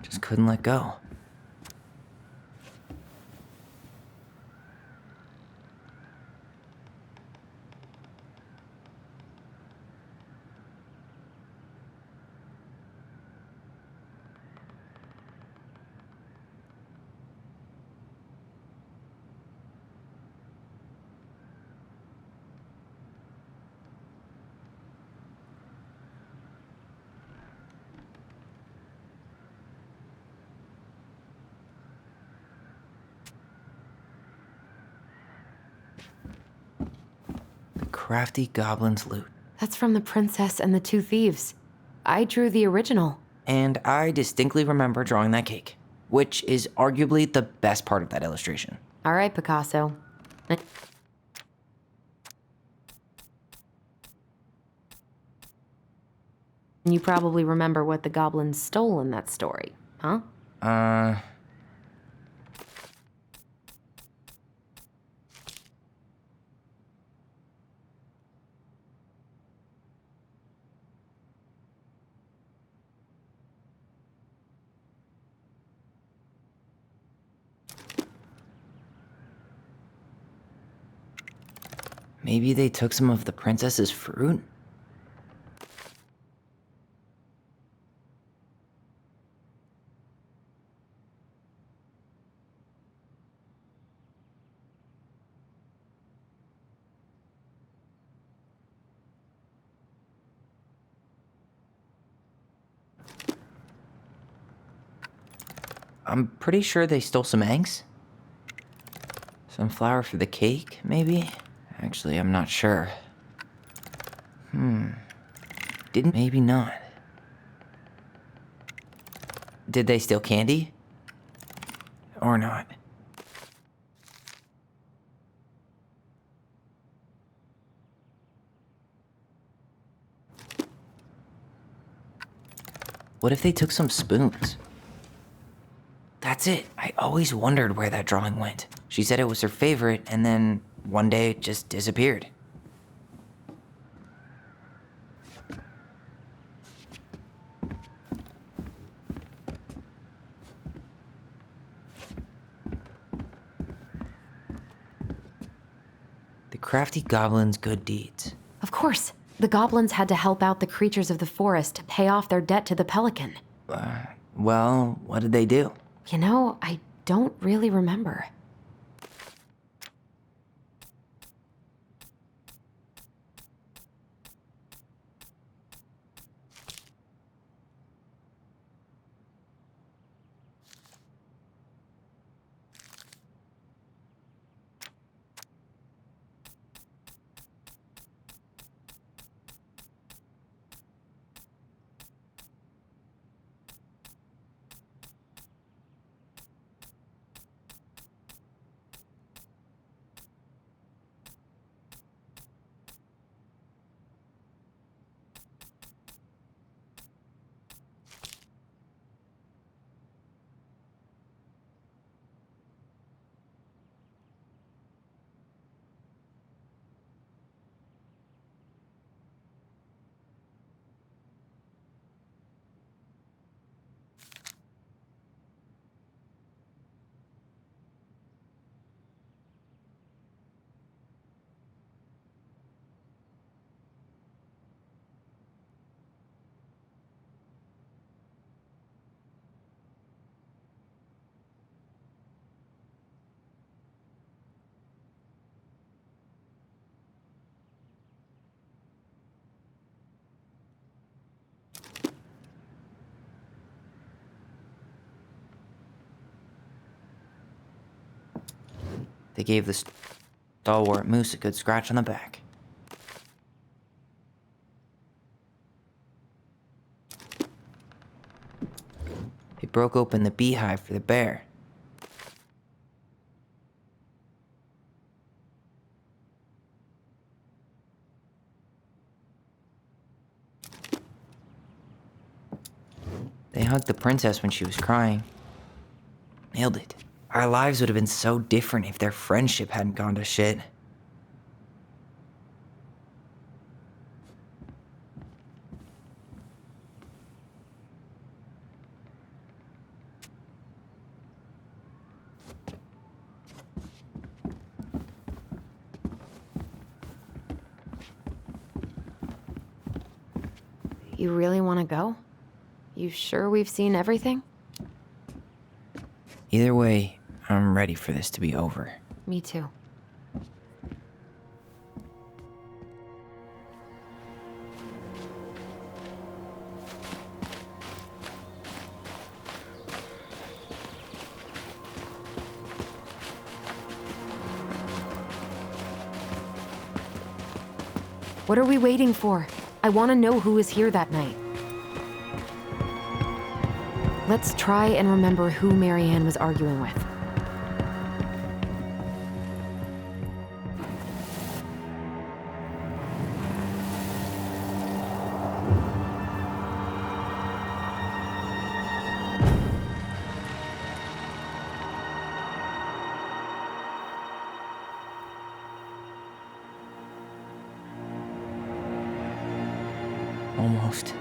[SPEAKER 5] Just couldn't let go. Crafty goblin's loot.
[SPEAKER 1] That's from The Princess and the Two Thieves. I drew the original.
[SPEAKER 5] And I distinctly remember drawing that cake, which is arguably the best part of that illustration.
[SPEAKER 1] All right, Picasso. You probably remember what the goblins stole in that story, huh?
[SPEAKER 5] Maybe they took some of the princess's fruit? I'm pretty sure they stole some eggs. Some flour for the cake, maybe? Actually, I'm not sure. Didn't, maybe not. Did they steal candy? Or not? What if they took some spoons? That's it. I always wondered where that drawing went. She said it was her favorite, and then one day it just disappeared. The crafty goblin's good deeds.
[SPEAKER 1] Of course. The goblins had to help out the creatures of the forest to pay off their debt to the pelican.
[SPEAKER 5] Well, what did they do?
[SPEAKER 1] You know, I don't really remember.
[SPEAKER 5] They gave the stalwart moose a good scratch on the back. They broke open the beehive for the bear. They hugged the princess when she was crying. Nailed it. Our lives would have been so different if their friendship hadn't gone to shit.
[SPEAKER 1] You really want to go? You sure we've seen everything?
[SPEAKER 5] Either way, I'm ready for this to be over.
[SPEAKER 1] Me too. What are we waiting for? I want to know who was here that night. Let's try and remember who Marianne was arguing with.
[SPEAKER 5] Almost.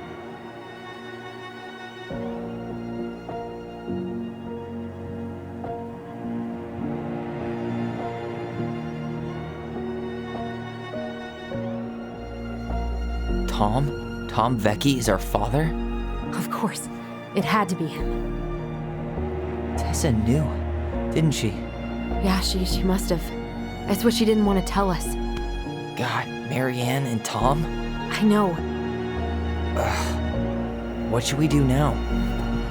[SPEAKER 5] Tom? Tom Vecchi is our father?
[SPEAKER 1] Of course. It had to be him.
[SPEAKER 5] Tessa knew, didn't she?
[SPEAKER 1] Yeah, she must have. That's what she didn't want to tell us.
[SPEAKER 5] God, Marianne and Tom?
[SPEAKER 1] I know.
[SPEAKER 5] What should we do now?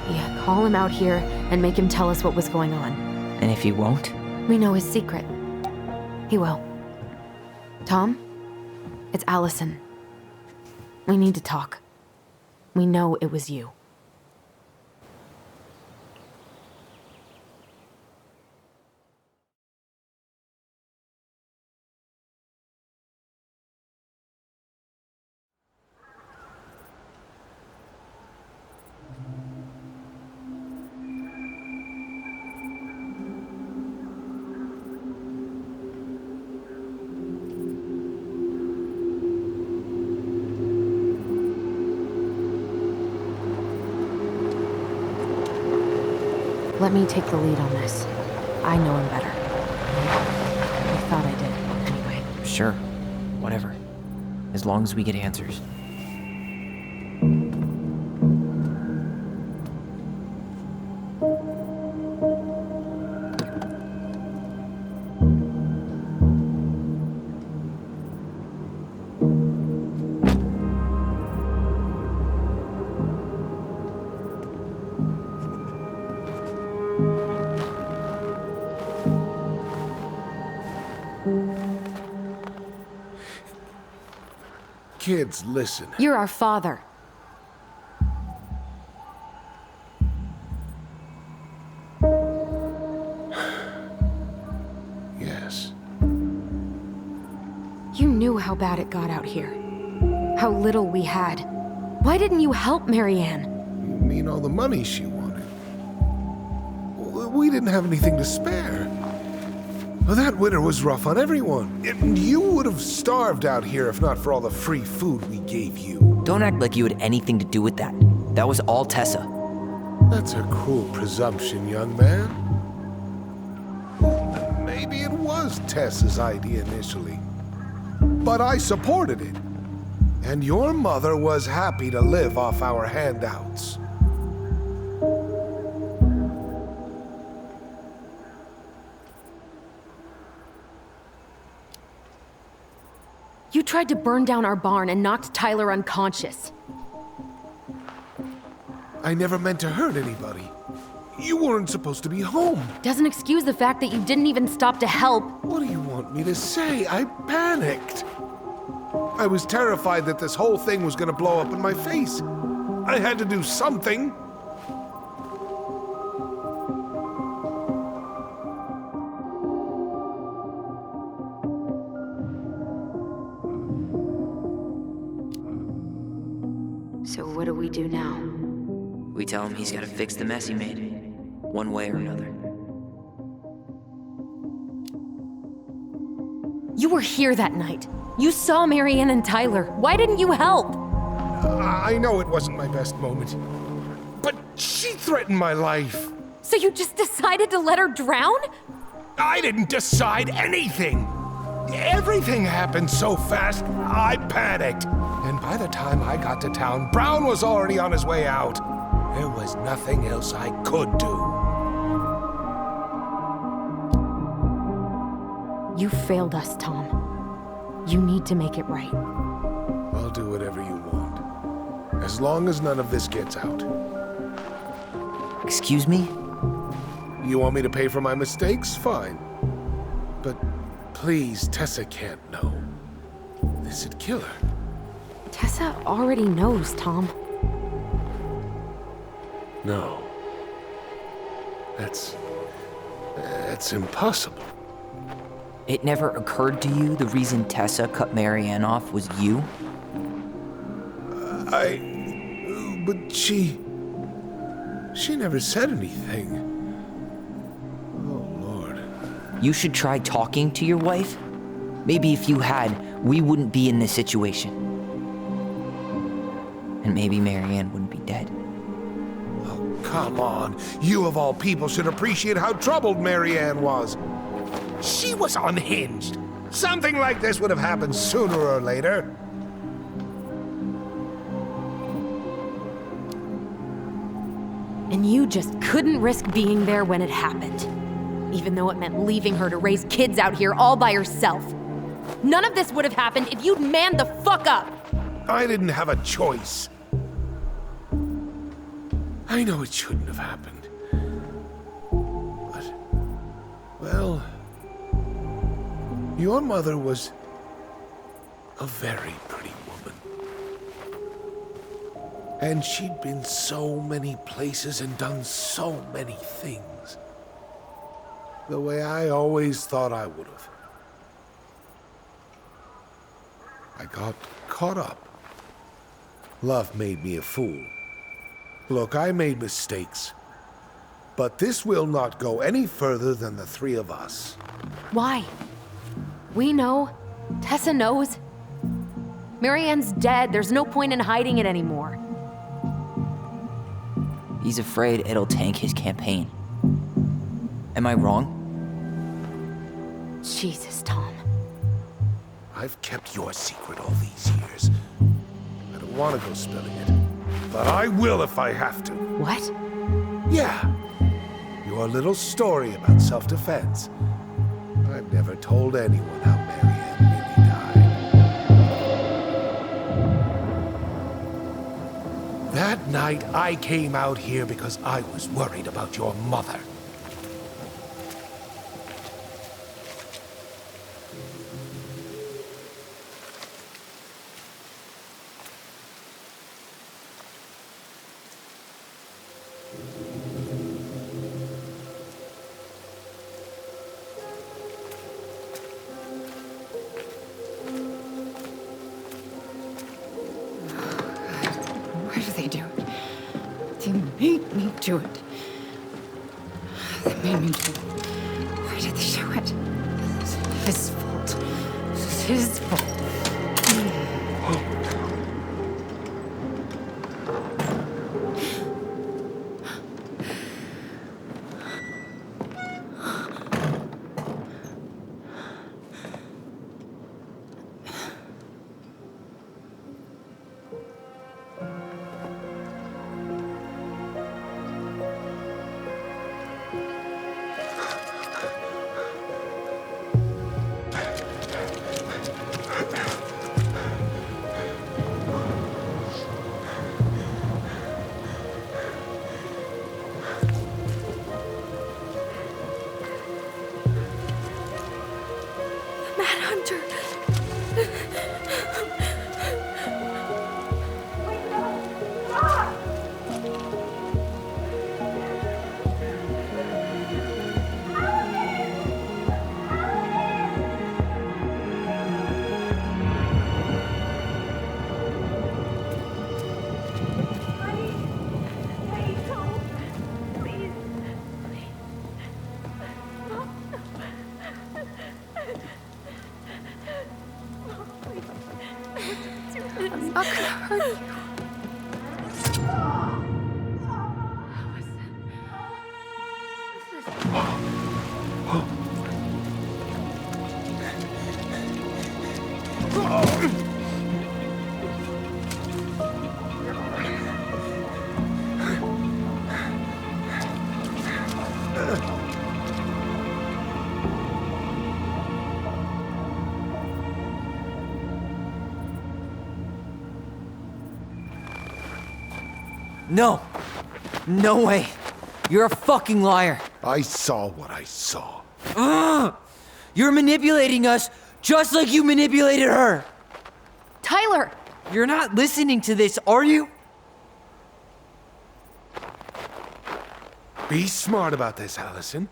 [SPEAKER 1] Yeah, call him out here and make him tell us what was going on.
[SPEAKER 5] And if he won't?
[SPEAKER 1] We know his secret. He will. Tom? It's Allison. We need to talk. We know it was you. Let me take the lead on this. I know him better. I thought I did, anyway.
[SPEAKER 5] Sure, whatever. As long as we get answers.
[SPEAKER 6] Kids, listen.
[SPEAKER 1] You're our father.
[SPEAKER 6] Yes.
[SPEAKER 1] You knew how bad it got out here. How little we had. Why didn't you help Marianne?
[SPEAKER 6] You mean all the money she wanted? We didn't have anything to spare. Well, that winter was rough on everyone. And you would have starved out here if not for all the free food we gave you.
[SPEAKER 5] Don't act like you had anything to do with that. That was all Tessa.
[SPEAKER 6] That's a cruel presumption, young man. Maybe it was Tessa's idea initially. But I supported it. And your mother was happy to live off our handouts.
[SPEAKER 1] You tried to burn down our barn and knocked Tyler unconscious.
[SPEAKER 6] I never meant to hurt anybody. You weren't supposed to be home.
[SPEAKER 1] Doesn't excuse the fact that you didn't even stop to help.
[SPEAKER 6] What do you want me to say? I panicked. I was terrified that this whole thing was gonna blow up in my face. I had to do something.
[SPEAKER 1] So what do we do now?
[SPEAKER 5] We tell him he's gotta fix the mess he made. One way or another.
[SPEAKER 1] You were here that night. You saw Marianne and Tyler. Why didn't you help?
[SPEAKER 6] I know it wasn't my best moment, but she threatened my life.
[SPEAKER 1] So you just decided to let her drown?
[SPEAKER 6] I didn't decide anything. Everything happened so fast, I panicked. And by the time I got to town, Brown was already on his way out. There was nothing else I could do.
[SPEAKER 1] You failed us, Tom. You need to make it right.
[SPEAKER 6] I'll do whatever you want, as long as none of this gets out.
[SPEAKER 5] Excuse me?
[SPEAKER 6] You want me to pay for my mistakes? Fine. But please, Tessa can't know. This'd kill her.
[SPEAKER 1] Tessa already knows, Tom.
[SPEAKER 6] No. That's impossible.
[SPEAKER 5] It never occurred to you the reason Tessa cut Marianne off was you?
[SPEAKER 6] But she never said anything. Oh, Lord.
[SPEAKER 5] You should try talking to your wife. Maybe if you had, we wouldn't be in this situation. And maybe Marianne wouldn't be dead.
[SPEAKER 6] Oh, come on. You of all people should appreciate how troubled Marianne was. She was unhinged. Something like this would have happened sooner or later.
[SPEAKER 1] And you just couldn't risk being there when it happened. Even though it meant leaving her to raise kids out here all by herself. None of this would have happened if you'd manned the fuck up!
[SPEAKER 6] I didn't have a choice. I know it shouldn't have happened. But, well, your mother was a very pretty woman. And she'd been so many places and done so many things. The way I always thought I would have. I got caught up. Love made me a fool. Look, I made mistakes. But this will not go any further than the three of us.
[SPEAKER 1] Why? We know. Tessa knows. Marianne's dead. There's no point in hiding it anymore.
[SPEAKER 5] He's afraid it'll tank his campaign. Am I wrong?
[SPEAKER 1] Jesus, Tom.
[SPEAKER 6] I've kept your secret all these years. I don't want to go spilling it, but I will if I have to.
[SPEAKER 1] What?
[SPEAKER 6] Yeah. Your little story about self-defense. I've never told anyone how Marianne really died. That night, I came out here because I was worried about your mother.
[SPEAKER 3] Why do they do it? They made me do it. They made me do it. Why did they do it? This is his fault. This is his fault. I'm not gonna hurt you.
[SPEAKER 5] No! No way! You're a fucking liar!
[SPEAKER 6] I saw what I saw.
[SPEAKER 5] Ugh! You're manipulating us just like you manipulated her!
[SPEAKER 1] Tyler!
[SPEAKER 5] You're not listening to this, are you?
[SPEAKER 6] Be smart about this, Allison.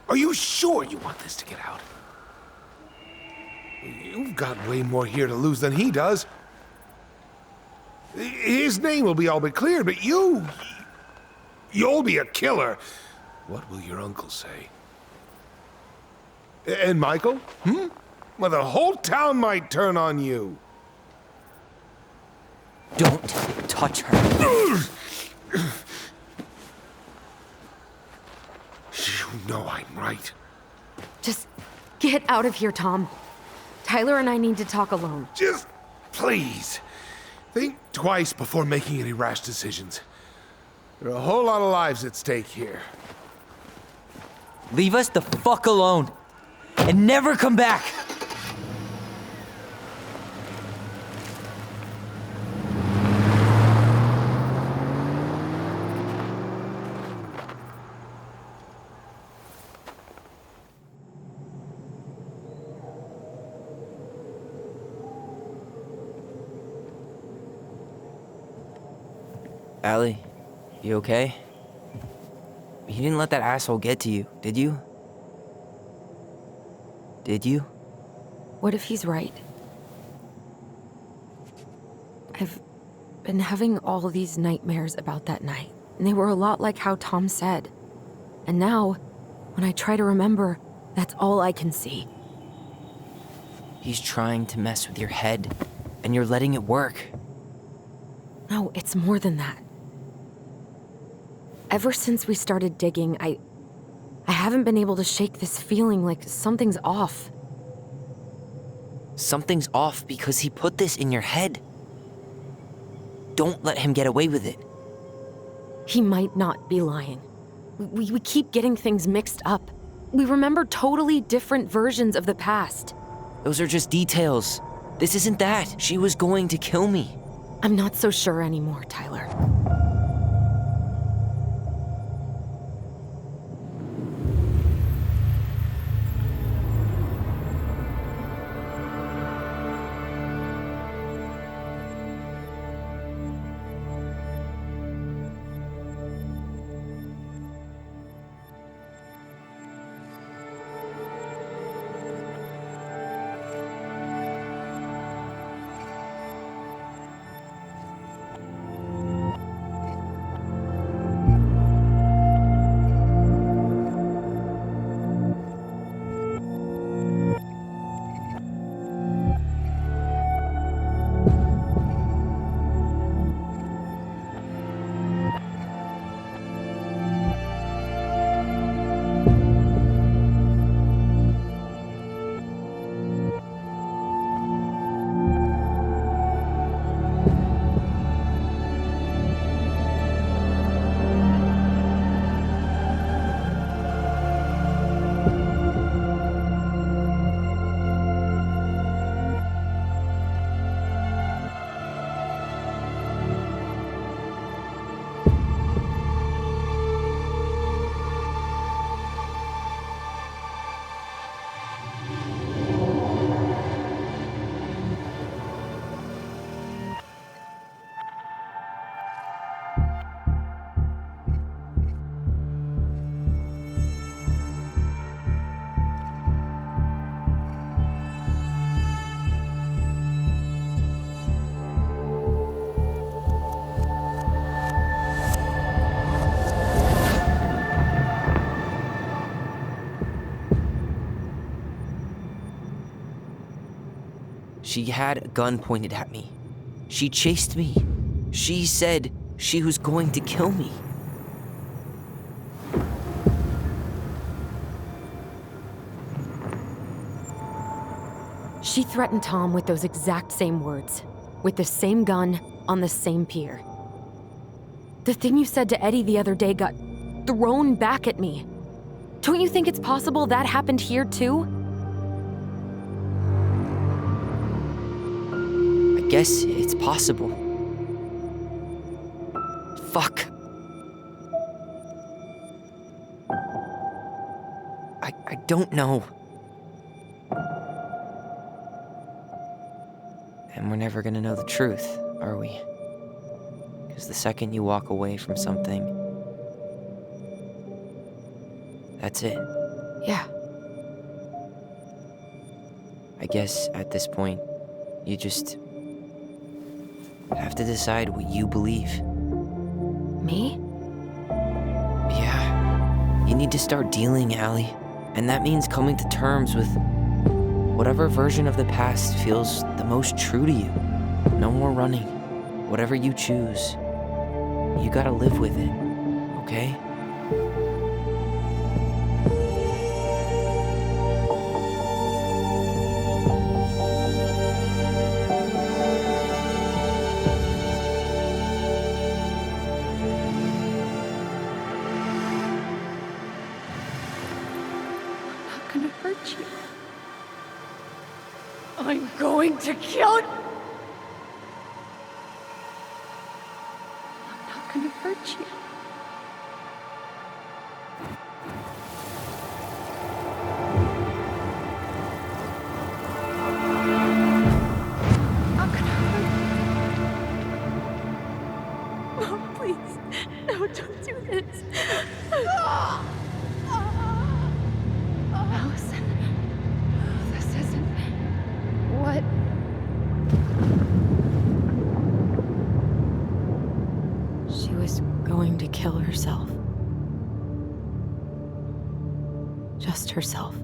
[SPEAKER 6] Are you sure you want this to get out? You've got way more here to lose than he does. His name will be all but clear, but you'll be a killer. What will your uncle say? And Michael? Well, the whole town might turn on you.
[SPEAKER 5] Don't touch her.
[SPEAKER 6] You know I'm right.
[SPEAKER 1] Just get out of here, Tom. Tyler and I need to talk alone.
[SPEAKER 6] Just please. Think twice before making any rash decisions. There are a whole lot of lives at stake here.
[SPEAKER 5] Leave us the fuck alone. And never come back. Allie, you okay? You didn't let that asshole get to you, did you? Did you?
[SPEAKER 1] What if he's right? I've been having all these nightmares about that night, and they were a lot like how Tom said. And now, when I try to remember, that's all I can see.
[SPEAKER 5] He's trying to mess with your head, and you're letting it work.
[SPEAKER 1] No, it's more than that. Ever since we started digging, I haven't been able to shake this feeling like something's off.
[SPEAKER 5] Something's off because he put this in your head. Don't let him get away with it.
[SPEAKER 1] He might not be lying. We keep getting things mixed up. We remember totally different versions of the past.
[SPEAKER 5] Those are just details. This isn't that. She was going to kill me.
[SPEAKER 1] I'm not so sure anymore, Tyler.
[SPEAKER 5] She had a gun pointed at me. She chased me. She said she was going to kill me.
[SPEAKER 1] She threatened Tom with those exact same words, with the same gun, on the same pier. The thing you said to Eddie the other day got thrown back at me. Don't you think it's possible that happened here too?
[SPEAKER 5] I guess it's possible. Fuck. I don't know. And we're never gonna know the truth, are we? Because the second you walk away from something, that's it.
[SPEAKER 1] Yeah.
[SPEAKER 5] I guess at this point, you just have to decide what you believe.
[SPEAKER 1] Me?
[SPEAKER 5] Yeah. You need to start dealing, Allie. And that means coming to terms with whatever version of the past feels the most true to you. No more running. Whatever you choose, you gotta live with it, okay?
[SPEAKER 1] I'm going to kill you. I'm not going to hurt you. I'm not going to hurt you. Mom, please. No, don't do this. Allison, this isn't... What? She was going to kill herself. Just herself.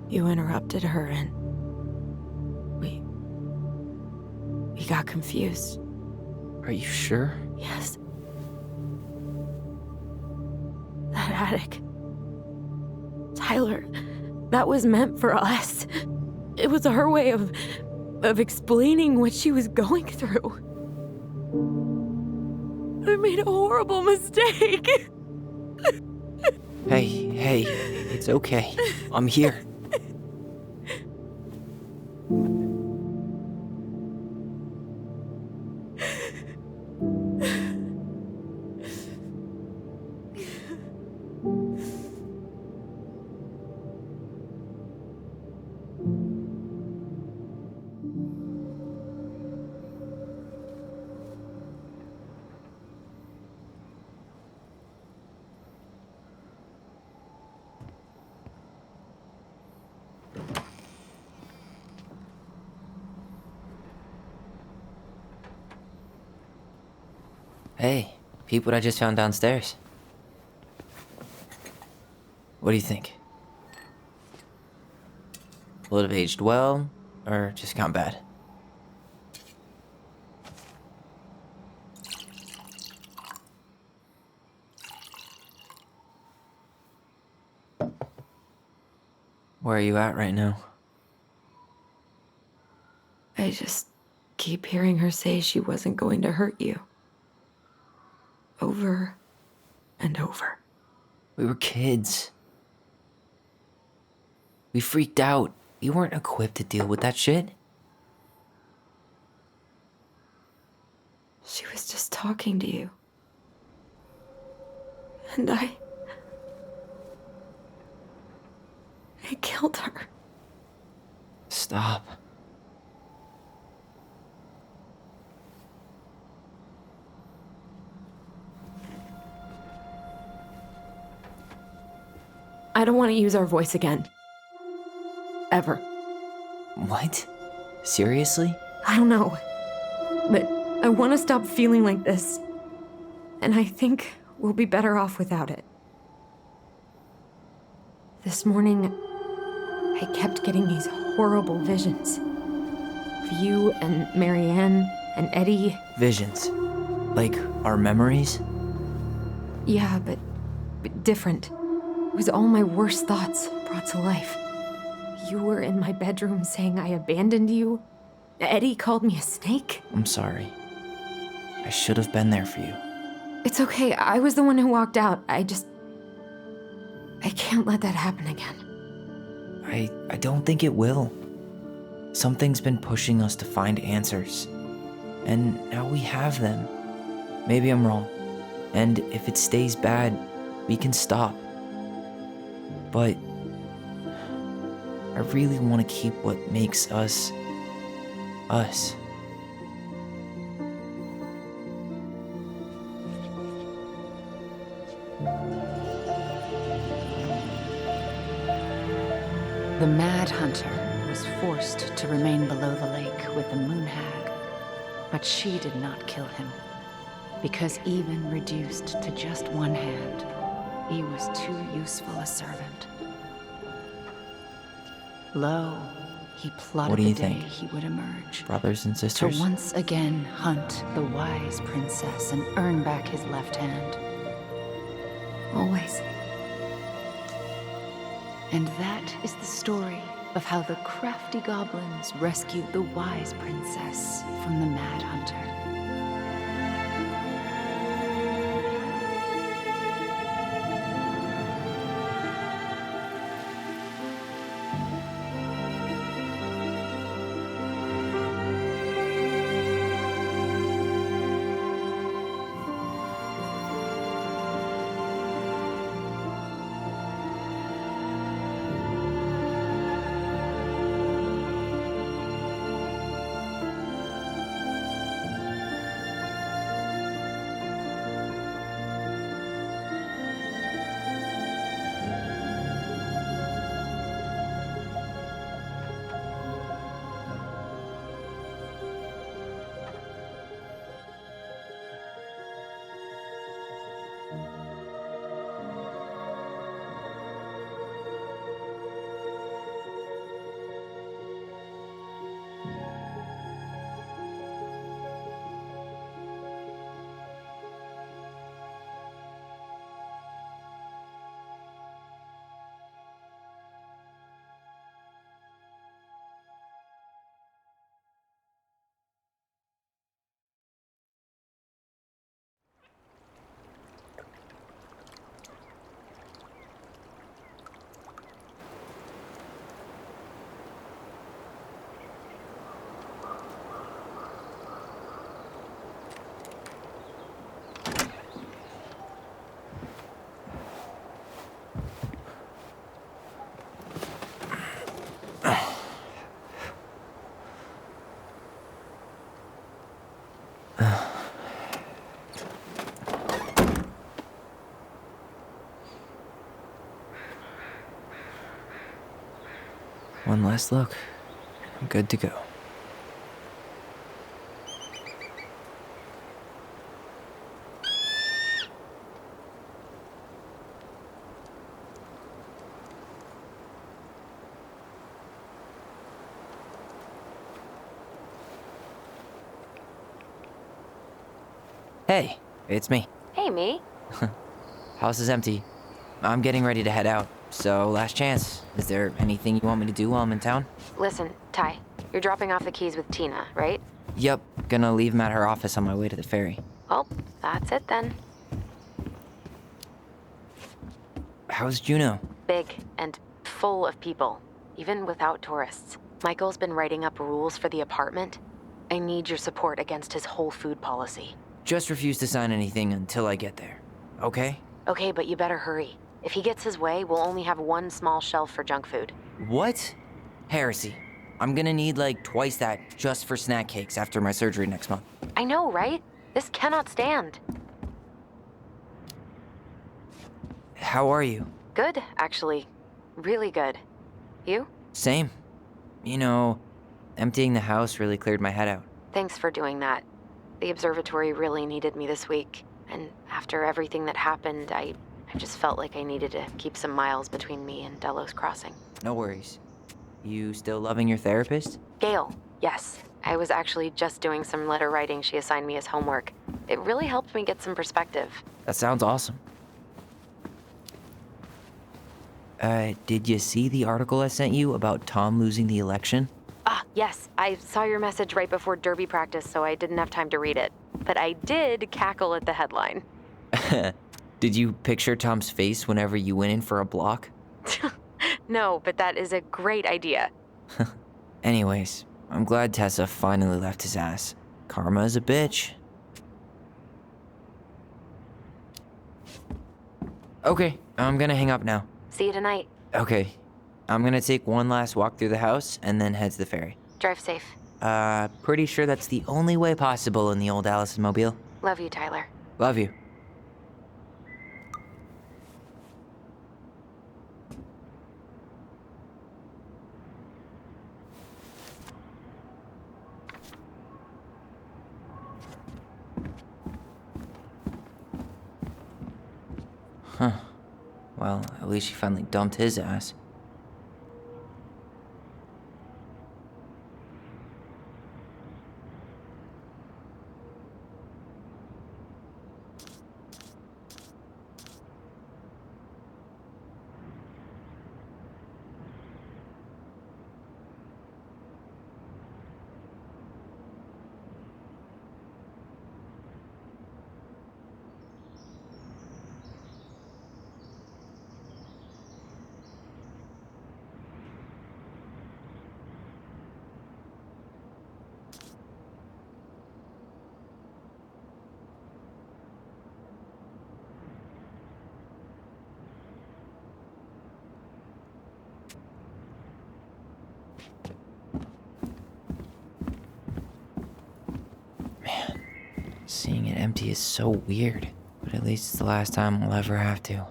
[SPEAKER 1] You interrupted her and we got confused.
[SPEAKER 5] Are you sure?
[SPEAKER 1] Yes. attic. Tyler, that was meant for us. It was her way of explaining what she was going through. I made a horrible mistake.
[SPEAKER 5] Hey, it's okay. I'm here. Hey, peep what I just found downstairs. What do you think? Will it have aged well, or just gone bad? Where are you at right now?
[SPEAKER 1] I just keep hearing her say she wasn't going to hurt you. Over and over.
[SPEAKER 5] We were kids. We freaked out. We weren't equipped to deal with that shit.
[SPEAKER 1] She was just talking to you. And I killed her.
[SPEAKER 5] Stop.
[SPEAKER 1] I don't want to use our voice again. Ever.
[SPEAKER 5] What? Seriously?
[SPEAKER 1] I don't know. But I want to stop feeling like this. And I think we'll be better off without it. This morning, I kept getting these horrible visions. Of you and Marianne and Eddie.
[SPEAKER 5] Visions? Like our memories?
[SPEAKER 1] Yeah, but different. It was all my worst thoughts brought to life. You were in my bedroom saying I abandoned you. Eddie called me a snake.
[SPEAKER 5] I'm sorry. I should have been there for you.
[SPEAKER 1] It's okay. I was the one who walked out. I can't let that happen again.
[SPEAKER 5] I don't think it will. Something's been pushing us to find answers. And now we have them. Maybe I'm wrong. And if it stays bad, we can stop. But I really want to keep what makes us, us.
[SPEAKER 7] The Mad Hunter was forced to remain below the lake with the Moon Hag, but she did not kill him, because even reduced to just one hand, he was too useful a servant. Lo, he plotted
[SPEAKER 5] What do you
[SPEAKER 7] the day
[SPEAKER 5] think?
[SPEAKER 7] he would emerge.
[SPEAKER 5] Brothers and
[SPEAKER 7] To
[SPEAKER 5] sisters?
[SPEAKER 7] once again hunt the wise princess and earn back his left hand.
[SPEAKER 1] Always.
[SPEAKER 7] And that is the story of how the crafty goblins rescued the wise princess from the Mad Hunter.
[SPEAKER 5] last look. I'm good to go. Hey, it's me.
[SPEAKER 1] Hey, me.
[SPEAKER 5] House is empty. I'm getting ready to head out, so last chance. Is there anything you want me to do while I'm in town?
[SPEAKER 1] Listen, Ty, you're dropping off the keys with Tina, right?
[SPEAKER 5] Yep, gonna leave 'em at her office on my way to the ferry.
[SPEAKER 1] Well, that's it then.
[SPEAKER 5] How's Juno?
[SPEAKER 1] Big and full of people, even without tourists. Michael's been writing up rules for the apartment. I need your support against his whole food policy.
[SPEAKER 5] Just refuse to sign anything until I get there, okay?
[SPEAKER 1] Okay, but you better hurry. If he gets his way, we'll only have one small shelf for junk food.
[SPEAKER 5] What? Heresy. I'm gonna need like twice that just for snack cakes after my surgery next month.
[SPEAKER 1] I know, right? This cannot stand.
[SPEAKER 5] How are you?
[SPEAKER 1] Good, actually. Really good. You?
[SPEAKER 5] Same. You know, emptying the house really cleared my head out.
[SPEAKER 1] Thanks for doing that. The observatory really needed me this week. And after everything that happened, I just felt like I needed to keep some miles between me and Delos Crossing.
[SPEAKER 5] No worries. You still loving your therapist?
[SPEAKER 1] Gail, yes. I was actually just doing some letter writing she assigned me as homework. It really helped me get some perspective.
[SPEAKER 5] That sounds awesome. Did you see the article I sent you about Tom losing the election?
[SPEAKER 1] Ah, yes. I saw your message right before derby practice, so I didn't have time to read it. But I did cackle at the headline.
[SPEAKER 5] Did you picture Tom's face whenever you went in for a block?
[SPEAKER 1] No, but that is a great idea.
[SPEAKER 5] Anyways, I'm glad Tessa finally left his ass. Karma is a bitch. Okay, I'm gonna hang up now.
[SPEAKER 1] See you tonight.
[SPEAKER 5] Okay, I'm gonna take one last walk through the house and then head to the ferry.
[SPEAKER 1] Drive safe.
[SPEAKER 5] Pretty sure that's the only way possible in the old Allison mobile.
[SPEAKER 1] Love you, Tyler.
[SPEAKER 5] Love you. Huh. Well, at least she finally dumped his ass. Seeing it empty is so weird, but at least it's the last time I'll ever have to.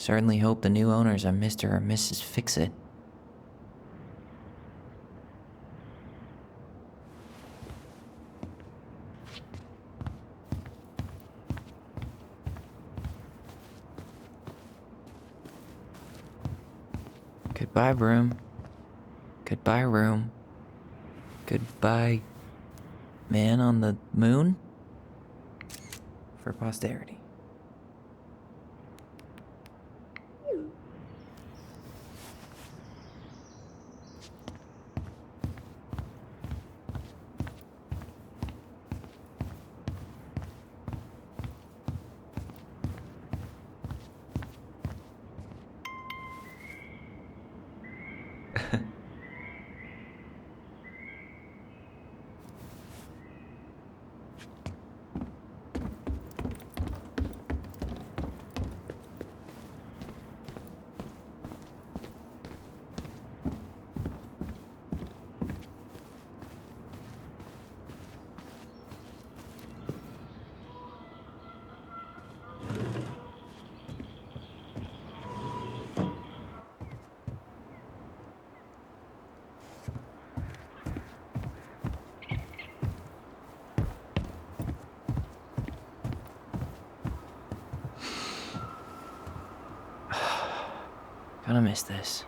[SPEAKER 5] Certainly hope the new owners are Mr. or Mrs. Fix-It. Goodbye, broom. Goodbye, room. Goodbye, man on the moon? For posterity. Gonna miss this.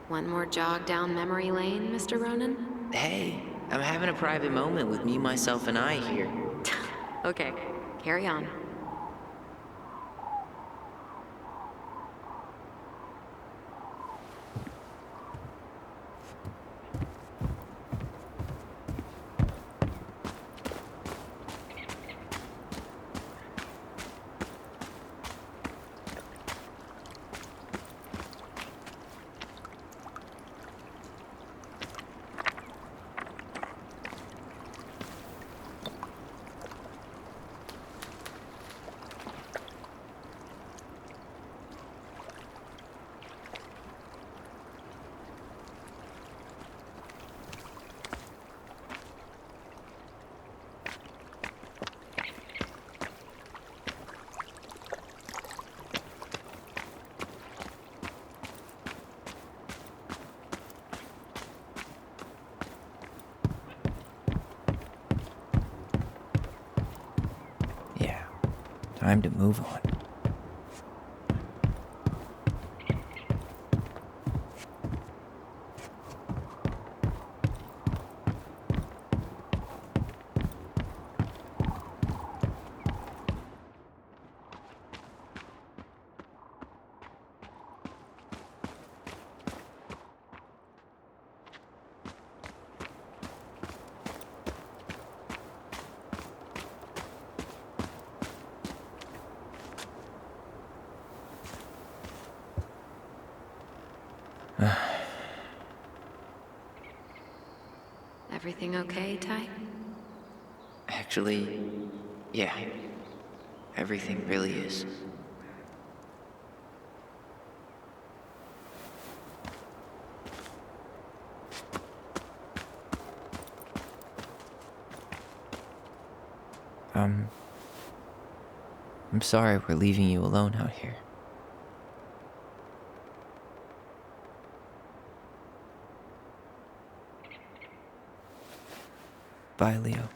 [SPEAKER 1] One more jog down memory lane, Mr. Ronan?
[SPEAKER 5] Hey, I'm having a private moment with me, myself, and I here.
[SPEAKER 1] Okay, carry on.
[SPEAKER 5] Time to move on.
[SPEAKER 1] Everything okay, Ty?
[SPEAKER 5] Actually, yeah. Everything really is. I'm sorry we're leaving you alone out here. Bye, Leo.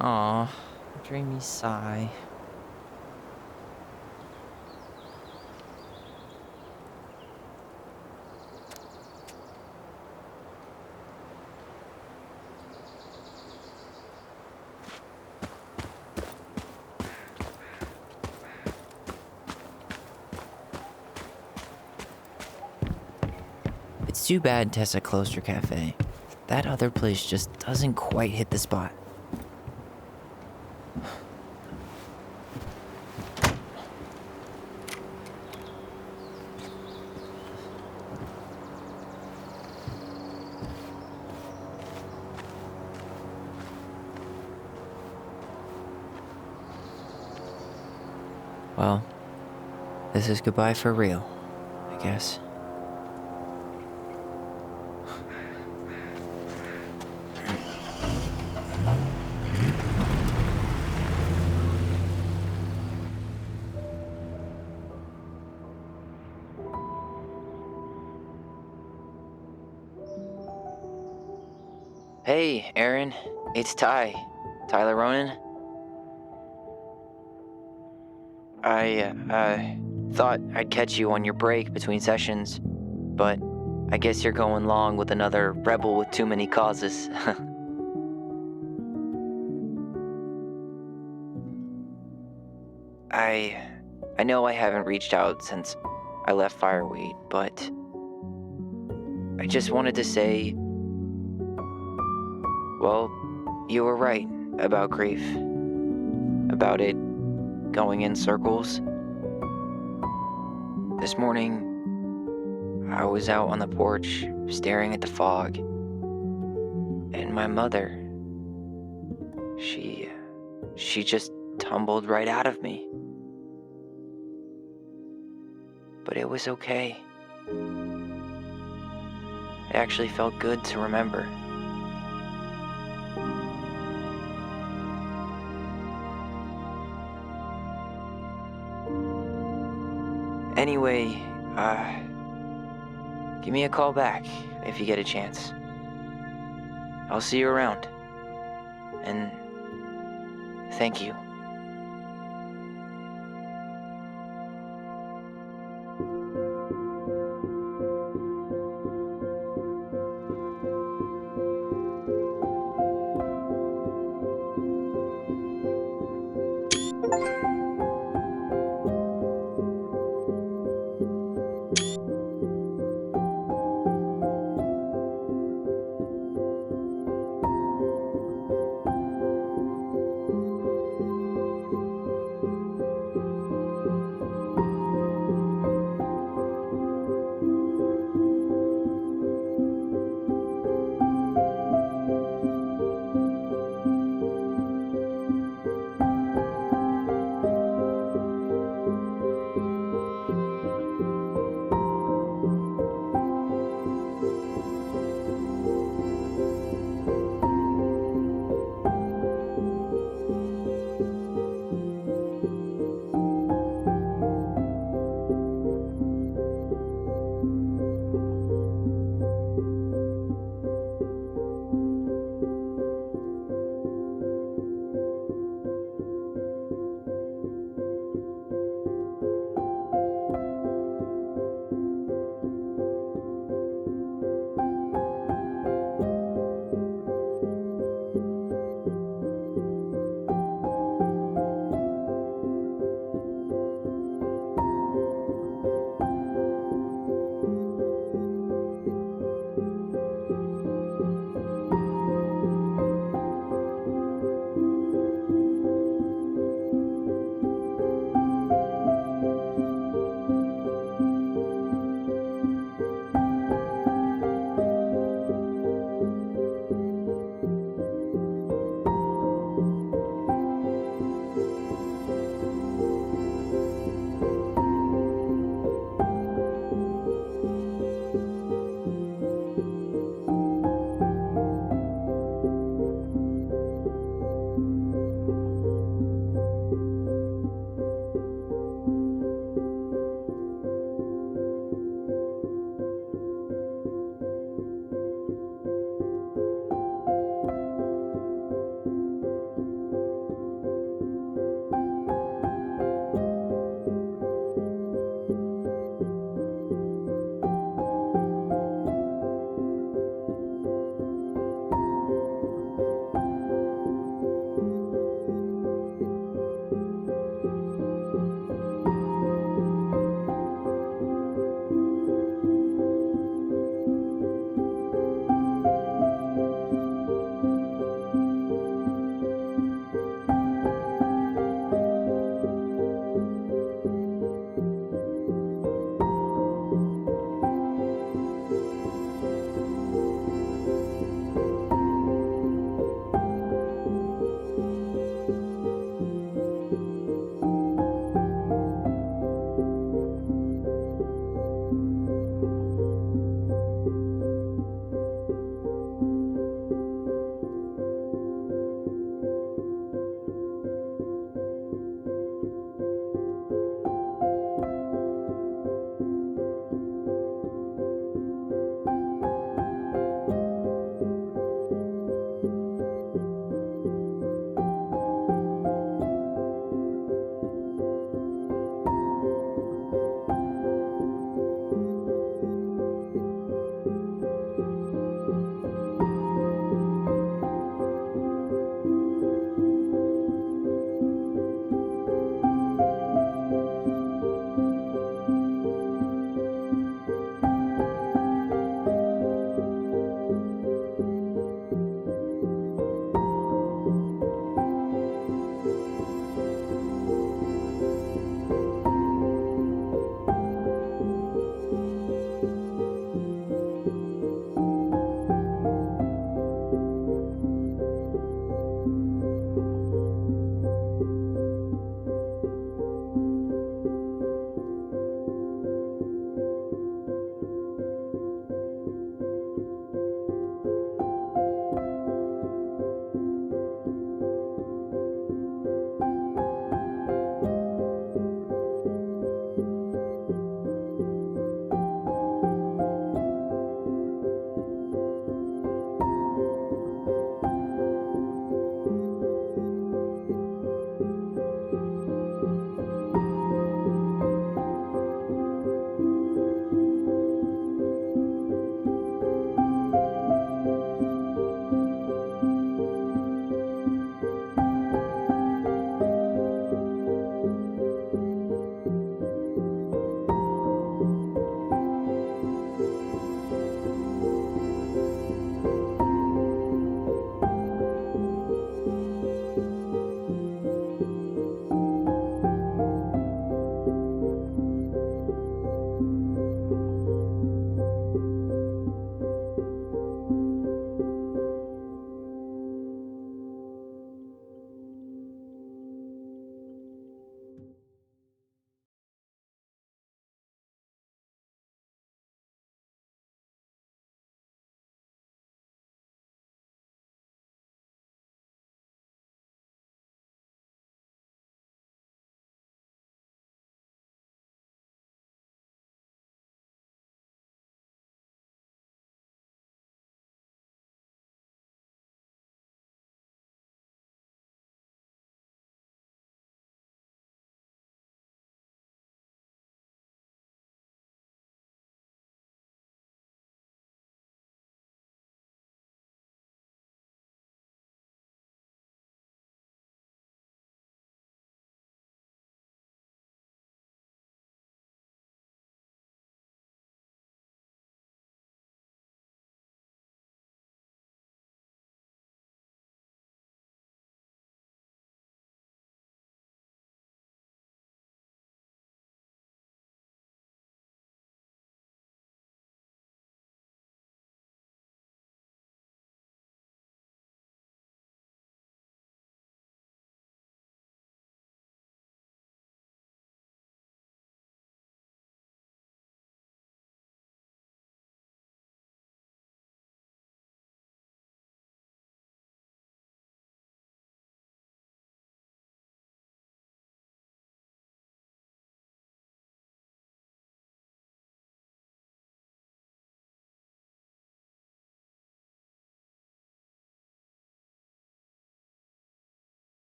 [SPEAKER 5] Aw, dreamy sigh. It's too bad Tessa closed her cafe. That other place just doesn't quite hit the spot. Well, this is goodbye for real, I guess. Hey, Aaron. It's Tyler Ronan. I thought I'd catch you on your break between sessions, but I guess you're going long with another rebel with too many causes. I know I haven't reached out since I left Fireweed, but I just wanted to say, well, you were right about grief. About it going in circles. This morning, I was out on the porch staring at the fog, and my mother, she just tumbled right out of me. But it was okay. It actually felt good to remember. Anyway, give me a call back if you get a chance. I'll see you around. And thank you.